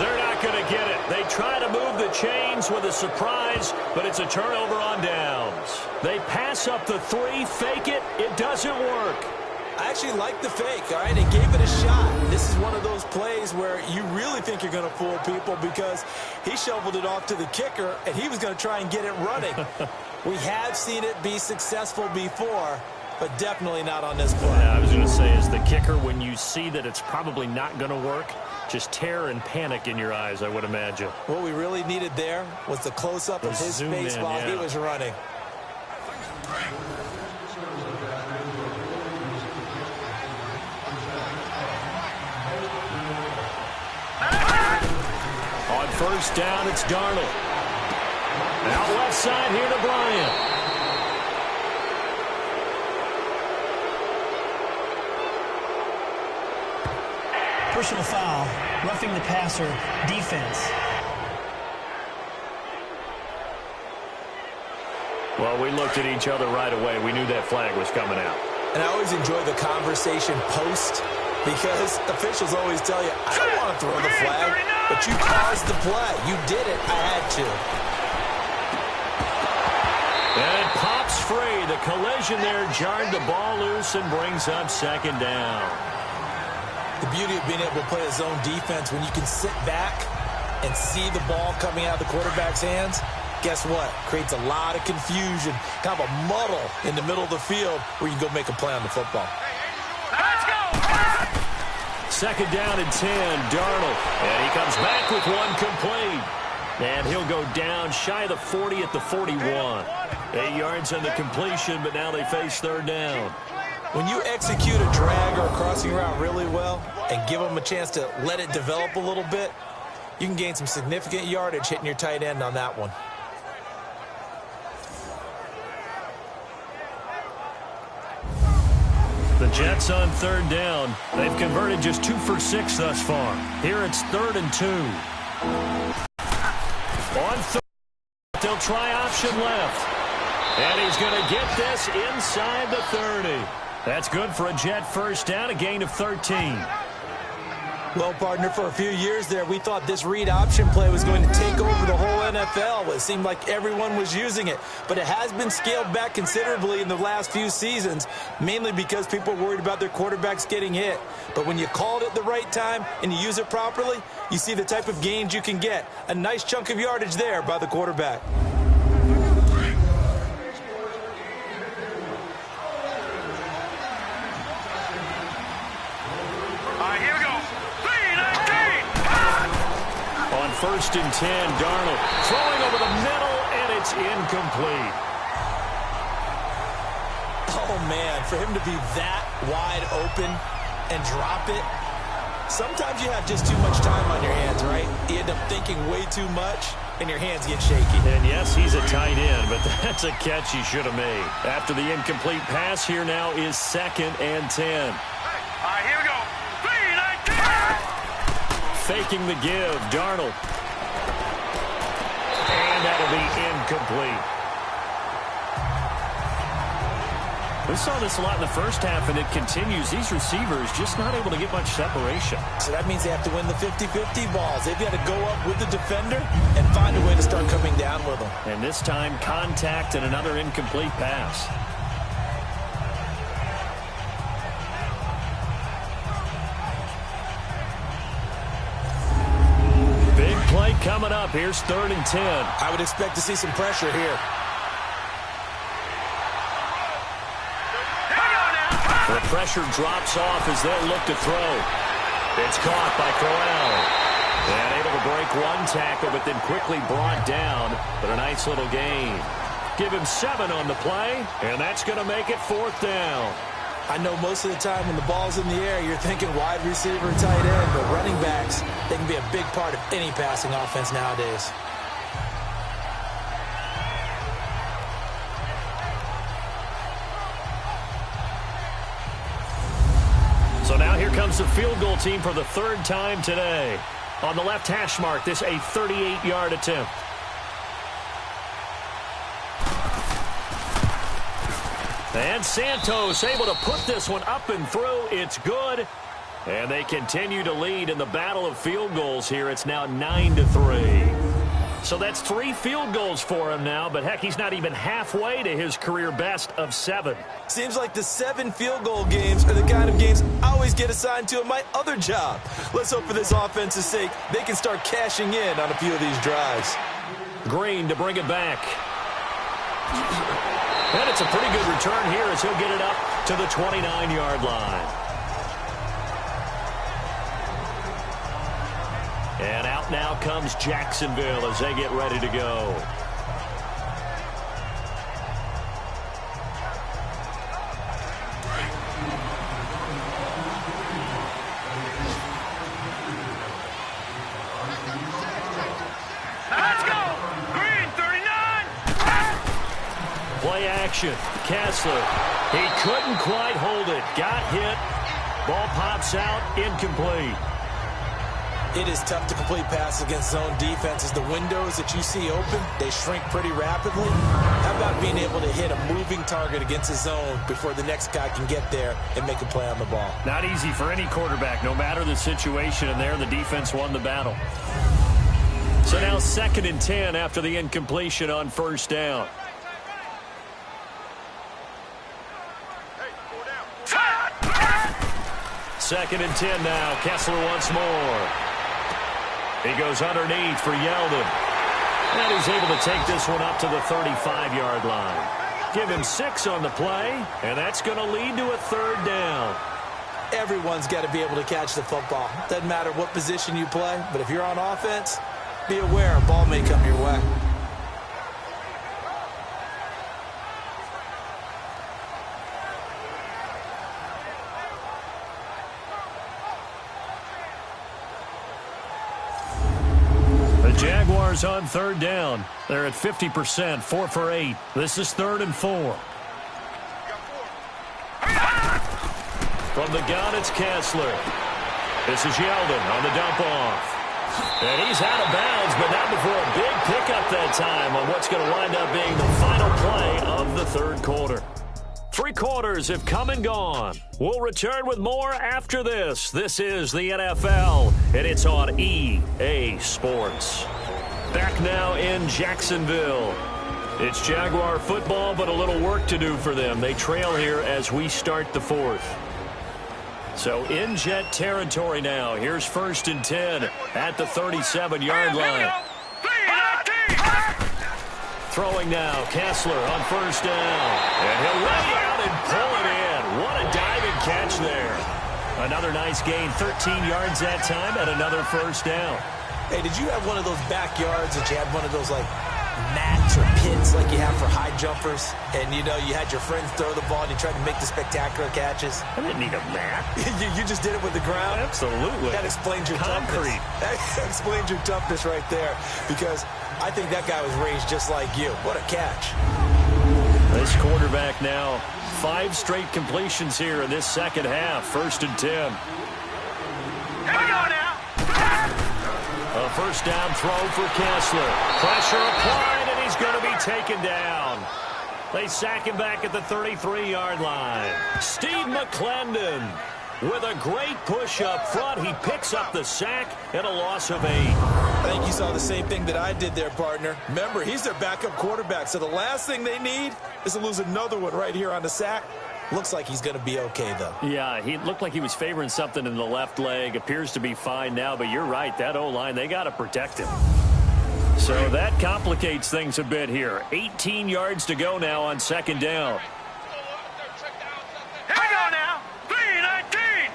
They're not going to get it. They try to move the chains with a surprise, but it's a turnover on downs. They pass up the 3, fake it. It doesn't work.
I actually like the fake, all right, and gave it a shot. This is one of those plays where you really think you're going to fool people because he shoveled it off to the kicker, and he was going to try and get it running. We have seen it be successful before, but definitely not on this play.
Yeah, I was going to say, as the kicker, when you see that it's probably not going to work, just terror and panic in your eyes, I would imagine.
What we really needed there was the close-up of his face while he was running.
On 1st down, it's Darnold. Out left side here to Bryant.
Personal foul, roughing the passer, defense.
Well, we looked at each other right away. We knew that flag was coming out.
And I always enjoy the conversation post because officials always tell you, I don't want to throw the flag, but you caused the play. You did it. I had to.
And it pops free. The collision there jarred the ball loose and brings up 2nd down.
The beauty of being able to play a zone defense when you can sit back and see the ball coming out of the quarterback's hands, guess what? Creates a lot of confusion, kind of a muddle in the middle of the field where you can go make a play on the football.
Let's go.
2nd down and 10, Darnold. And he comes back with 1 complete. And he'll go down shy of the 40 at the 41. 8 yards on the completion, but now they face 3rd down.
When you execute a drag or a crossing route really well and give them a chance to let it develop a little bit, you can gain some significant yardage hitting your tight end on that one.
The Jets on 3rd down. They've converted just 2 for 6 thus far. Here it's 3rd and 2. On 3rd, they'll try option left. And he's going to get this inside the 30. That's good for a Jet 1st down, a gain of 13.
Well, partner, for a few years there, we thought this read option play was going to take over the whole NFL. It seemed like everyone was using it. But it has been scaled back considerably in the last few seasons, mainly because people are worried about their quarterbacks getting hit. But when you call it at the right time and you use it properly, you see the type of gains you can get. A nice chunk of yardage there by the quarterback.
On 1st and 10, Darnold throwing over the middle, and it's incomplete.
Oh, Oh, man, for him to be that wide open and drop it. Sometimes you have just too much time on your hands, right? You end up thinking way too much, and your hands get shaky.
And yes, he's a tight end, but that's a catch he should have made. After the incomplete pass, here now is 2nd and 10.
All right, here we go. 3, 19.
Faking the give, Darnold. And that'll be incomplete. We saw this a lot in the first half, and it continues. These receivers just not able to get much separation.
So that means they have to win the 50-50 balls. They've got to go up with the defender and find a way to start coming down with them.
And this time, contact and another incomplete pass. Big play coming up. Here's 3rd and 10.
I would expect to see some pressure here.
The pressure drops off as they'll look to throw. It's caught by Corral. And able to break one tackle, but then quickly brought down. But a nice little gain. Give him 7 on the play, and that's going to make it 4th down.
I know most of the time when the ball's in the air, you're thinking wide receiver, tight end, but running backs, they can be a big part of any passing offense nowadays.
So now here comes the field goal team for the 3rd time today. On the left hash mark, this a 38-yard attempt. And Santos able to put this one up and through. It's good. And they continue to lead in the battle of field goals here. It's now 9-3. So that's 3 field goals for him now, but heck, he's not even halfway to his career best of 7.
Seems like the 7 field goal games are the kind of games I always get assigned to in my other job. Let's hope for this offense's sake they can start cashing in on a few of these drives.
Green to bring it back. And it's a pretty good return here as he'll get it up to the 29-yard line. And out now comes Jacksonville as they get ready to go.
Let's go. Green, 39.
Play action. Kessler. He couldn't quite hold it. Got hit. Ball pops out. Incomplete.
It is tough to complete passes against zone defenses. The windows that you see open, they shrink pretty rapidly. How about being able to hit a moving target against a zone before the next guy can get there and make a play on the ball?
Not easy for any quarterback, no matter the situation, and there the defense won the battle. So now 2nd and 10 after the incompletion on 1st down. Second and 10 now. Kessler once more. He goes underneath for Yeldon. And he's able to take this one up to the 35-yard line. Give him 6 on the play, and that's going to lead to a 3rd down.
Everyone's got to be able to catch the football. Doesn't matter what position you play, but if you're on offense, be aware a ball may come your way.
Jaguars on 3rd down. They're at 50%, 4 for 8. This is 3rd and 4. From the gun, it's Kessler. This is Yeldon on the dump off. And he's out of bounds, but not before a big pickup that time on what's going to wind up being the final play of the 3rd quarter. 3 quarters have come and gone. We'll return with more after this. This is the NFL, and it's on EA Sports. Back now in Jacksonville. It's Jaguar football, but a little work to do for them. They trail here as we start the 4th. So in Jet territory now. Here's 1st and 10 at the 37-yard line. Throwing now, Kessler on 1st down. And he'll lay out and pull it in. What a diving catch there. Another nice gain, 13 yards that time, and another 1st down.
Hey, did you have one of those backyards that you had one of those, like, mats or hits like you have for high jumpers, and, you know, you had your friends throw the ball and you tried to make the spectacular catches?
I didn't need a mat.
you just did it with the ground?
Absolutely.
That explains your
concrete.
That explains your toughness right there, because I think that guy was raised just like you. What a catch.
This quarterback now, 5 straight completions here in this second half. 1st and 10.
Here we go now.
A first down throw for Kessler. Pressure applied, and he's going to be taken down. They sack him back at the 33-yard line. Steve McClendon with a great push up front. He picks up the sack and a loss of 8.
I think you saw the same thing that I did there, partner. Remember, he's their backup quarterback, so the last thing they need is to lose another one right here on the sack. Looks like he's going to be okay, though.
Yeah, he looked like he was favoring something in the left leg. Appears to be fine now, but you're right. That O-line, they got to protect him. So that complicates things a bit here. 18 yards to go now on 2nd down.
Here we go now. 3-19.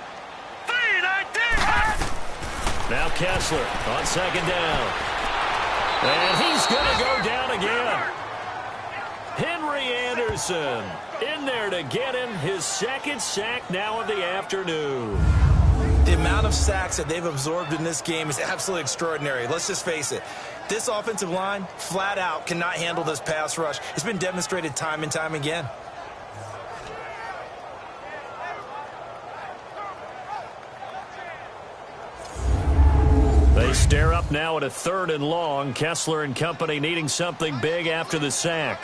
3-19.
Now Kessler on 2nd down. And he's going to go down again. Henry Anderson in there to get him his 2nd sack now of the afternoon.
The amount of sacks that they've absorbed in this game is absolutely extraordinary. Let's just face it. This offensive line, flat out, cannot handle this pass rush. It's been demonstrated time and time again.
They stare up now at a 3rd and long. Kessler and company needing something big after the sack.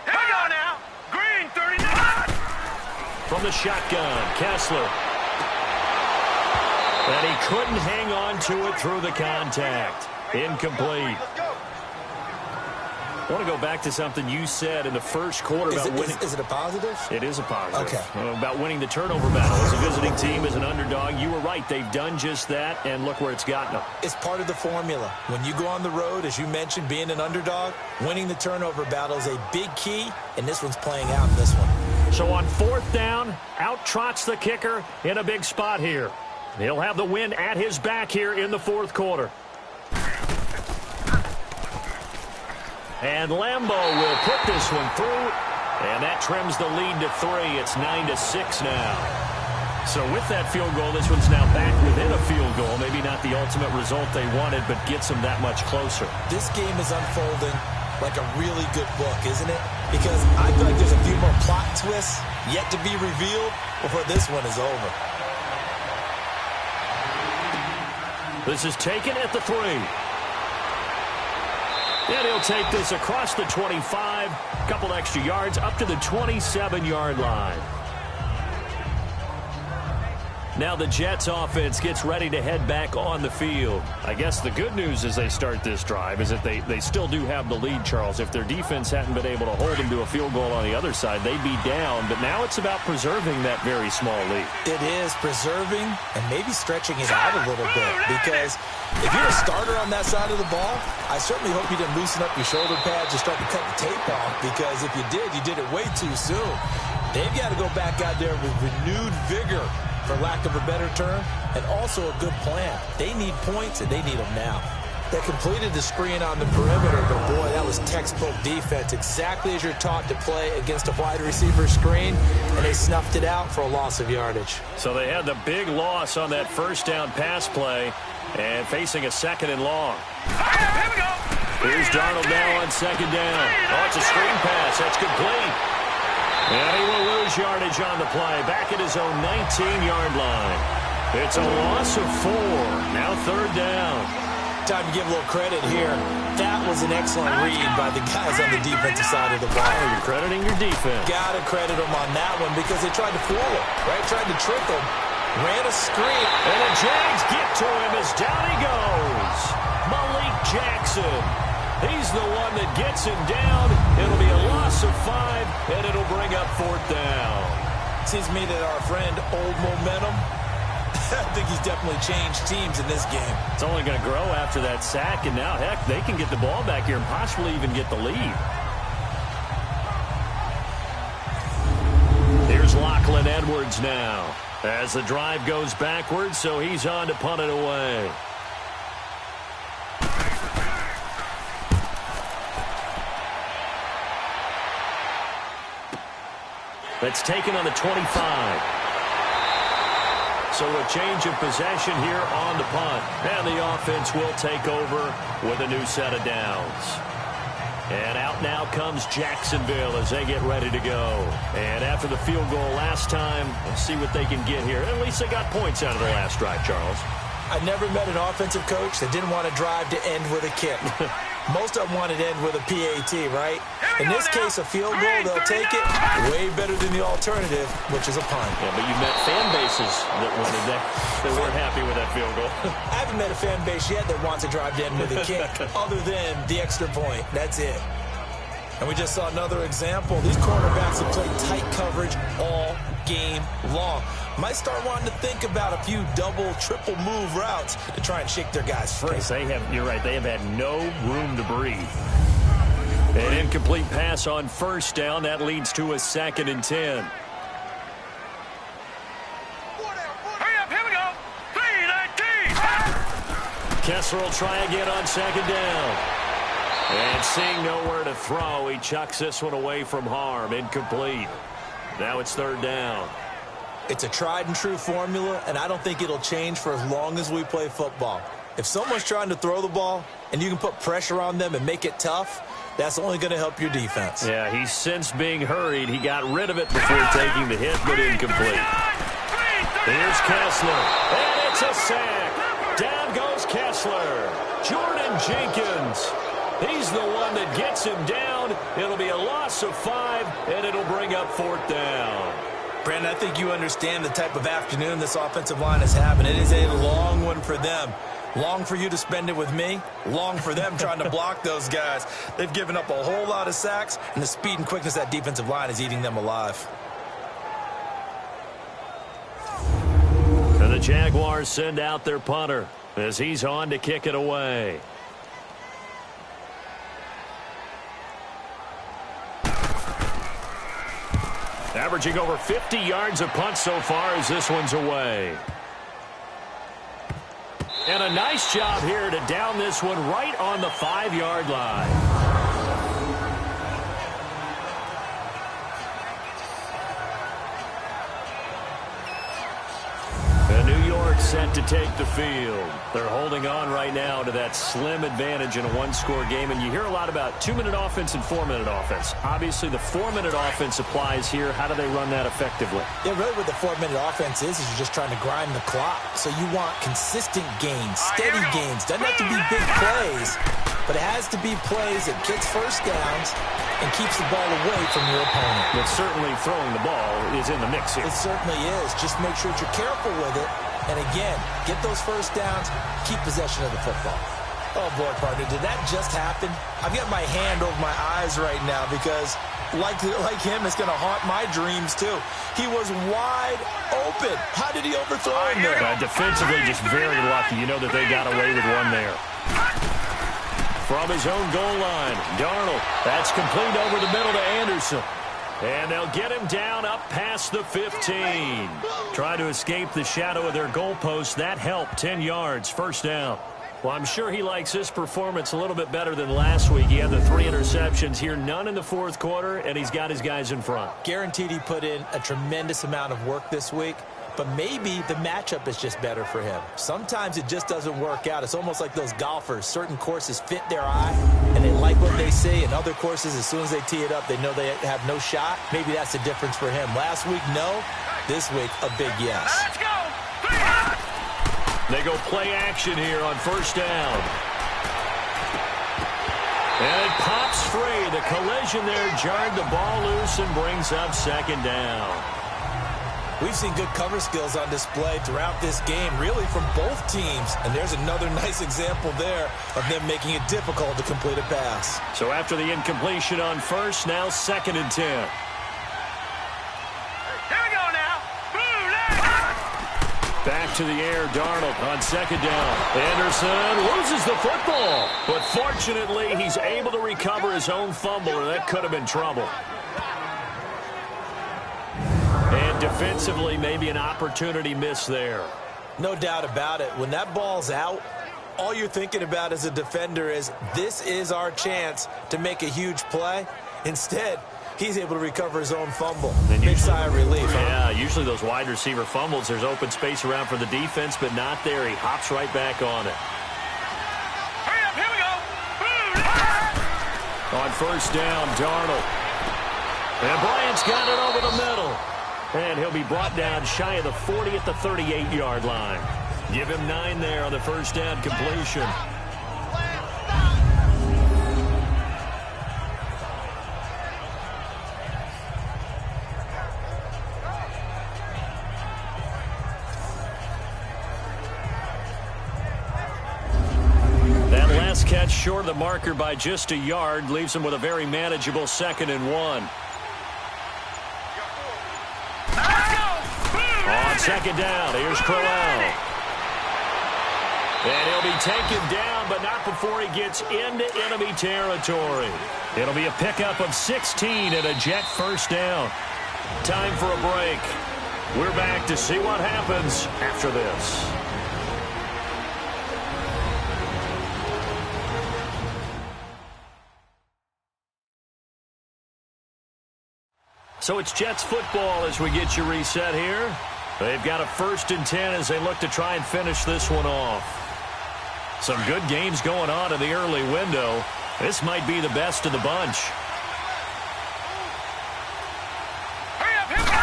Here we go now. Green 39.
From the shotgun, Kessler. And he couldn't hang on to it through the contact. Incomplete. I want to go back to something you said in the first quarter about winning.
Is it a positive?
It is a positive.
Okay.
About winning the turnover battle. As a visiting team, as an underdog, you were right. They've done just that, and look where it's gotten them.
It's part of the formula. When you go on the road, as you mentioned, being an underdog, winning the turnover battle is a big key, and this one's playing out in this one.
So on 4th down, out trots the kicker in a big spot here. He'll have the win at his back here in the 4th quarter. And Lambeau will put this one through, and that trims the lead to 3. It's 9-6 now. So with that field goal, this one's now back within a field goal. Maybe not the ultimate result they wanted, but gets them that much closer.
This game is unfolding like a really good book, isn't it? Because I feel like there's a few more plot twists yet to be revealed before this one is over.
This is taken at the 3. And he'll take this across the 25, a couple extra yards, up to the 27-yard line. Now the Jets offense gets ready to head back on the field. I guess the good news as they start this drive is that they still do have the lead, Charles. If their defense hadn't been able to hold them to a field goal on the other side, they'd be down. But now it's about preserving that very small lead.
It is preserving and maybe stretching it out a little bit, because if you're a starter on that side of the ball, I certainly hope you didn't loosen up your shoulder pads and start to cut the tape off, because if you did it way too soon. They've got to go back out there with renewed vigor, for lack of a better term, and also a good plan. They need points, and they need them now. They completed the screen on the perimeter, but boy, that was textbook defense, exactly as you're taught to play against a wide receiver screen, and they snuffed it out for a loss of yardage.
So they had the big loss on that 1st down pass play, and facing a 2nd and long.
Here we go.
Here's Darnold now on 2nd down. Oh, it's a screen pass. That's complete. And he will lose yardage on the play, back at his own 19-yard line. It's a loss of 4. Now 3rd down.
Time to give a little credit here. That was an excellent read by the guys on the defensive side of the ball.
Oh, you're crediting your defense.
Got to credit them on that one, because they tried to fool him, right? Tried to trick him. Ran a screen.
And the Jags get to him as down he goes. Malik Jackson. He's the one that gets him down. It'll be a loss of 5, and it'll bring up 4th down.
Seems to me that our friend, Old Momentum, I think he's definitely changed teams in this game.
It's only going to grow after that sack, and now, heck, they can get the ball back here and possibly even get the lead. Here's Lachlan Edwards now as the drive goes backwards, so he's on to punt it away. That's taken on the 25. So a change of possession here on the punt. And the offense will take over with a new set of downs. And out now comes Jacksonville as they get ready to go. And after the field goal last time, let's see what they can get here. At least they got points out of the last drive, Charles.
I never met an offensive coach that didn't want to drive to end with a kick. Most of them wanted to end with a PAT, right? In this case, a field goal, they'll take it way better than the alternative, which is a punt.
Yeah, but you've met fan bases that wanted that. They weren't happy with that field goal.
I haven't met a fan base yet that wants to drive to end with a kick other than the extra point. That's it. And we just saw another example. These cornerbacks have played tight coverage all game long. Might start wanting to think about a few double, triple move routes to try and shake their guys free.
You're right, they have had no room to breathe. An incomplete pass on first down. That leads to a 2nd and 10.
Hurry up, here we go. 3-19.
Kessler will try again on 2nd down. And seeing nowhere to throw, he chucks this one away from harm. Incomplete. Now it's 3rd down.
It's a tried and true formula, and I don't think it'll change for as long as we play football. If someone's trying to throw the ball and you can put pressure on them and make it tough, that's only going to help your defense.
Yeah, he's since being hurried. He got rid of it before taking the hit, but incomplete. Here's Kessler, and it's a sack. Down goes Kessler. Jordan Jenkins. He's the one that gets him down. It'll be a loss of 5, and it'll bring up 4th down.
Brandon, I think you understand the type of afternoon this offensive line is having. It is a long one for them. Long for you to spend it with me. Long for them trying to block those guys. They've given up a whole lot of sacks, and the speed and quickness of that defensive line is eating them alive.
And the Jaguars send out their punter as he's on to kick it away. Averaging over 50 yards a punt so far as this one's away. And a nice job here to down this one right on the 5-yard line. New York set to take the field. They're holding on right now to that slim advantage in a one-score game. And you hear a lot about 2-minute offense and 4-minute offense. Obviously, the 4-minute offense applies here. How do they run that effectively?
Yeah, really what the 4-minute offense is you're just trying to grind the clock. So you want consistent gains, steady gains. Doesn't have to be big plays, but it has to be plays that gets first downs and keeps the ball away from your opponent.
But certainly throwing the ball is in the mix here.
It certainly is. Just make sure that you're careful with it. And again, get those first downs, keep possession of the football. Oh, boy, partner, did that just happen? I've got my hand over my eyes right now because, like him, it's going to haunt my dreams, too. He was wide open. How did he overthrow him there?
Defensively, just very lucky. You know that they got away with one there. From his own goal line, Darnold. That's complete over the middle to Anderson. And they'll get him down up past the 15. Try to escape the shadow of their goalpost. That helped. 10 yards, first down. Well, I'm sure he likes this performance a little bit better than last week. He had the 3 interceptions here, none in the fourth quarter, and he's got his guys in front.
Guaranteed he put in a tremendous amount of work this week, but maybe the matchup is just better for him. Sometimes it just doesn't work out. It's almost like those golfers. Certain courses fit their eye, and they like what they see, and other courses, as soon as they tee it up, they know they have no shot. Maybe that's the difference for him. Last week, no. This week, a big yes.
Let's go.
They go play action here on first down. And it pops free. The collision there jarred the ball loose and brings up second down.
We've seen good cover skills on display throughout this game, really from both teams. And there's another nice example there of them making it difficult to complete a pass.
So after the incompletion on first, now 2nd and 10.
Here we go now.
Back to the air, Darnold on second down. Anderson loses the football. But fortunately, he's able to recover his own fumble, and that could have been trouble. And defensively, maybe an opportunity miss there.
No doubt about it. When that ball's out, all you're thinking about as a defender is, this is our chance to make a huge play. Instead, he's able to recover his own fumble. Big sigh of relief,
Yeah, usually those wide receiver fumbles, there's open space around for the defense, but not there. He hops right back on it.
Hurry up, here we go.
On first down, Darnold. And Bryant's got it over the middle. And he'll be brought down shy of the 40 at the 38-yard line. Give him 9 there on the first down completion. That last catch short of the marker by just a yard leaves him with a very manageable 2nd and 1. On second down, here's Crowell. And he'll be taken down, but not before he gets into enemy territory. It'll be a pickup of 16 and a Jet first down. Time for a break. We're back to see what happens after this. So it's Jets football as we get you reset here. They've got a 1st and 10 as they look to try and finish this one off. Some good games going on in the early window. This might be the best of the bunch.
Hurry up, here we go.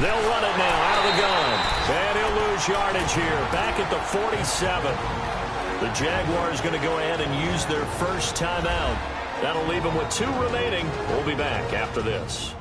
They'll run it now out of the gun. And he'll lose yardage here. Back at the 47. The Jaguars going to go ahead and use their first timeout. That'll leave them with 2 remaining. We'll be back after this.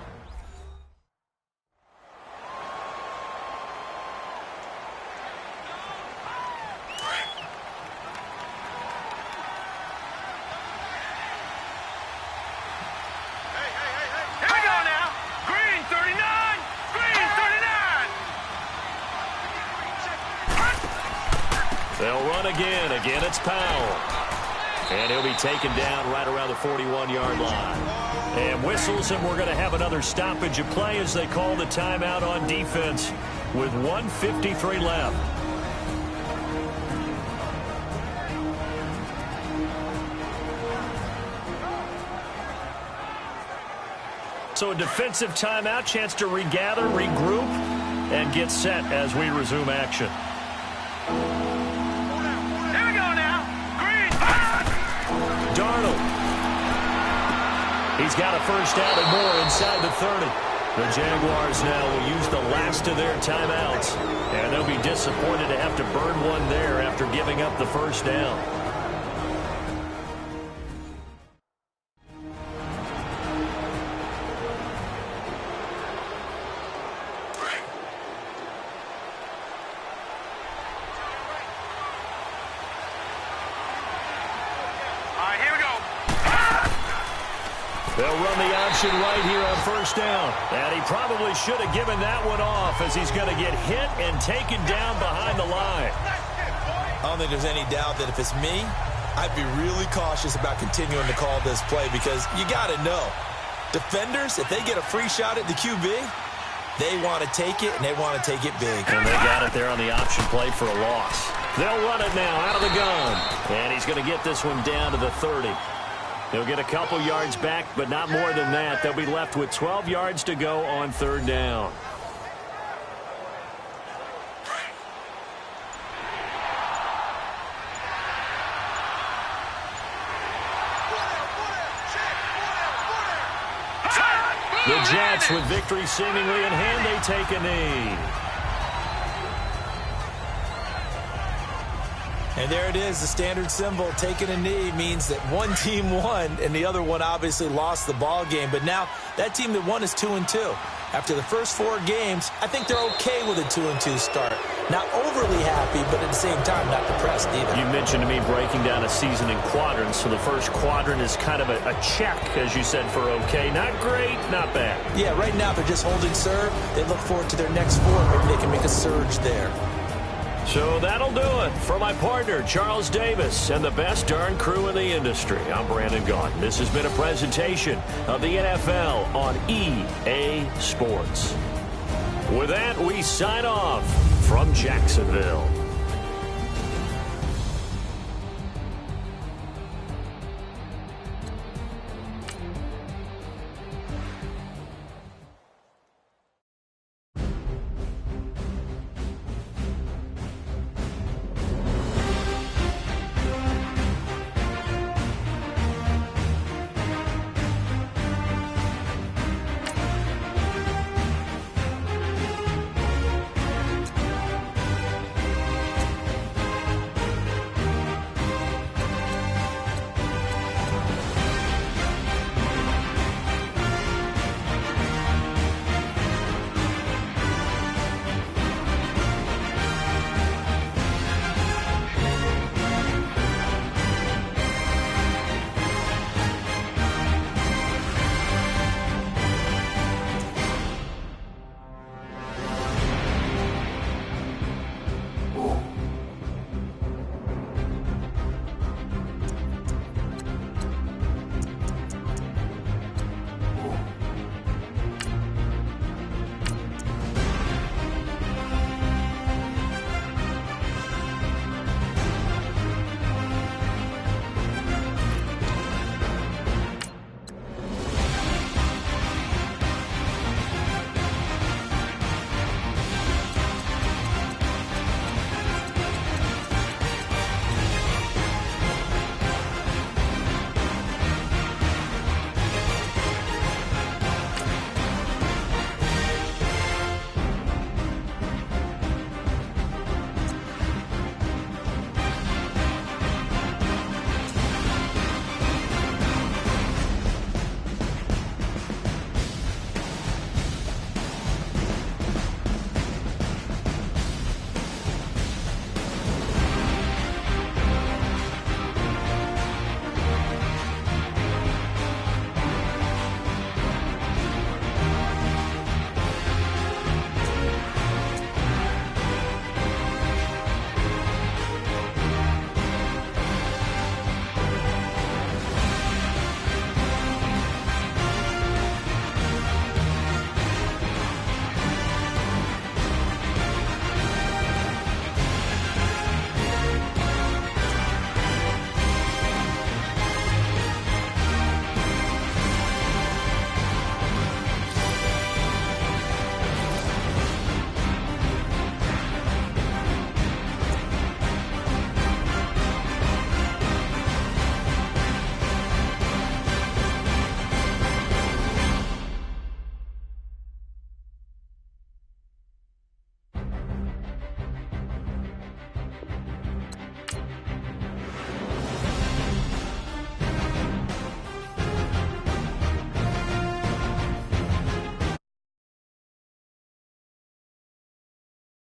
They'll run again. Again, it's Powell. And he'll be taken down right around the 41-yard line. And whistles, and we're going to have another stoppage of play as they call the timeout on defense with 1:53 left. So a defensive timeout, chance to regather, regroup, and get set as we resume action. Darnold. He's got a first down and more inside the 30. The Jaguars now will use the last of their timeouts, and they'll be disappointed to have to burn one there after giving up the first down. They'll run the option right here on first down. And he probably should have given that one off as he's going to get hit and taken down behind the line.
I don't think there's any doubt that if it's me, I'd be really cautious about continuing to call this play because you got to know, defenders, if they get a free shot at the QB, they want to take it, and they want to take it big.
And they got it there on the option play for a loss. They'll run it now out of the gun. And he's going to get this one down to the 30. He'll get a couple yards back, but not more than that. They'll be left with 12 yards to go on third down. The Jets, with victory seemingly in hand, they take a knee.
And there it is, the standard symbol. Taking a knee means that one team won and the other one obviously lost the ball game. But now that team that won is 2-2. After the first 4 games, I think they're okay with a 2-2 start. Not overly happy, but at the same time, not depressed either.
You mentioned to me breaking down a season in quadrants. So the first quadrant is kind of a check, as you said, for okay. Not great, not bad.
Yeah, right now they're just holding serve. They look forward to their next 4. Maybe they can make a surge there.
So that'll do it. For my partner, Charles Davis, and the best darn crew in the industry, I'm Brandon Gaughan. This has been a presentation of the NFL on EA Sports. With that, we sign off from Jacksonville.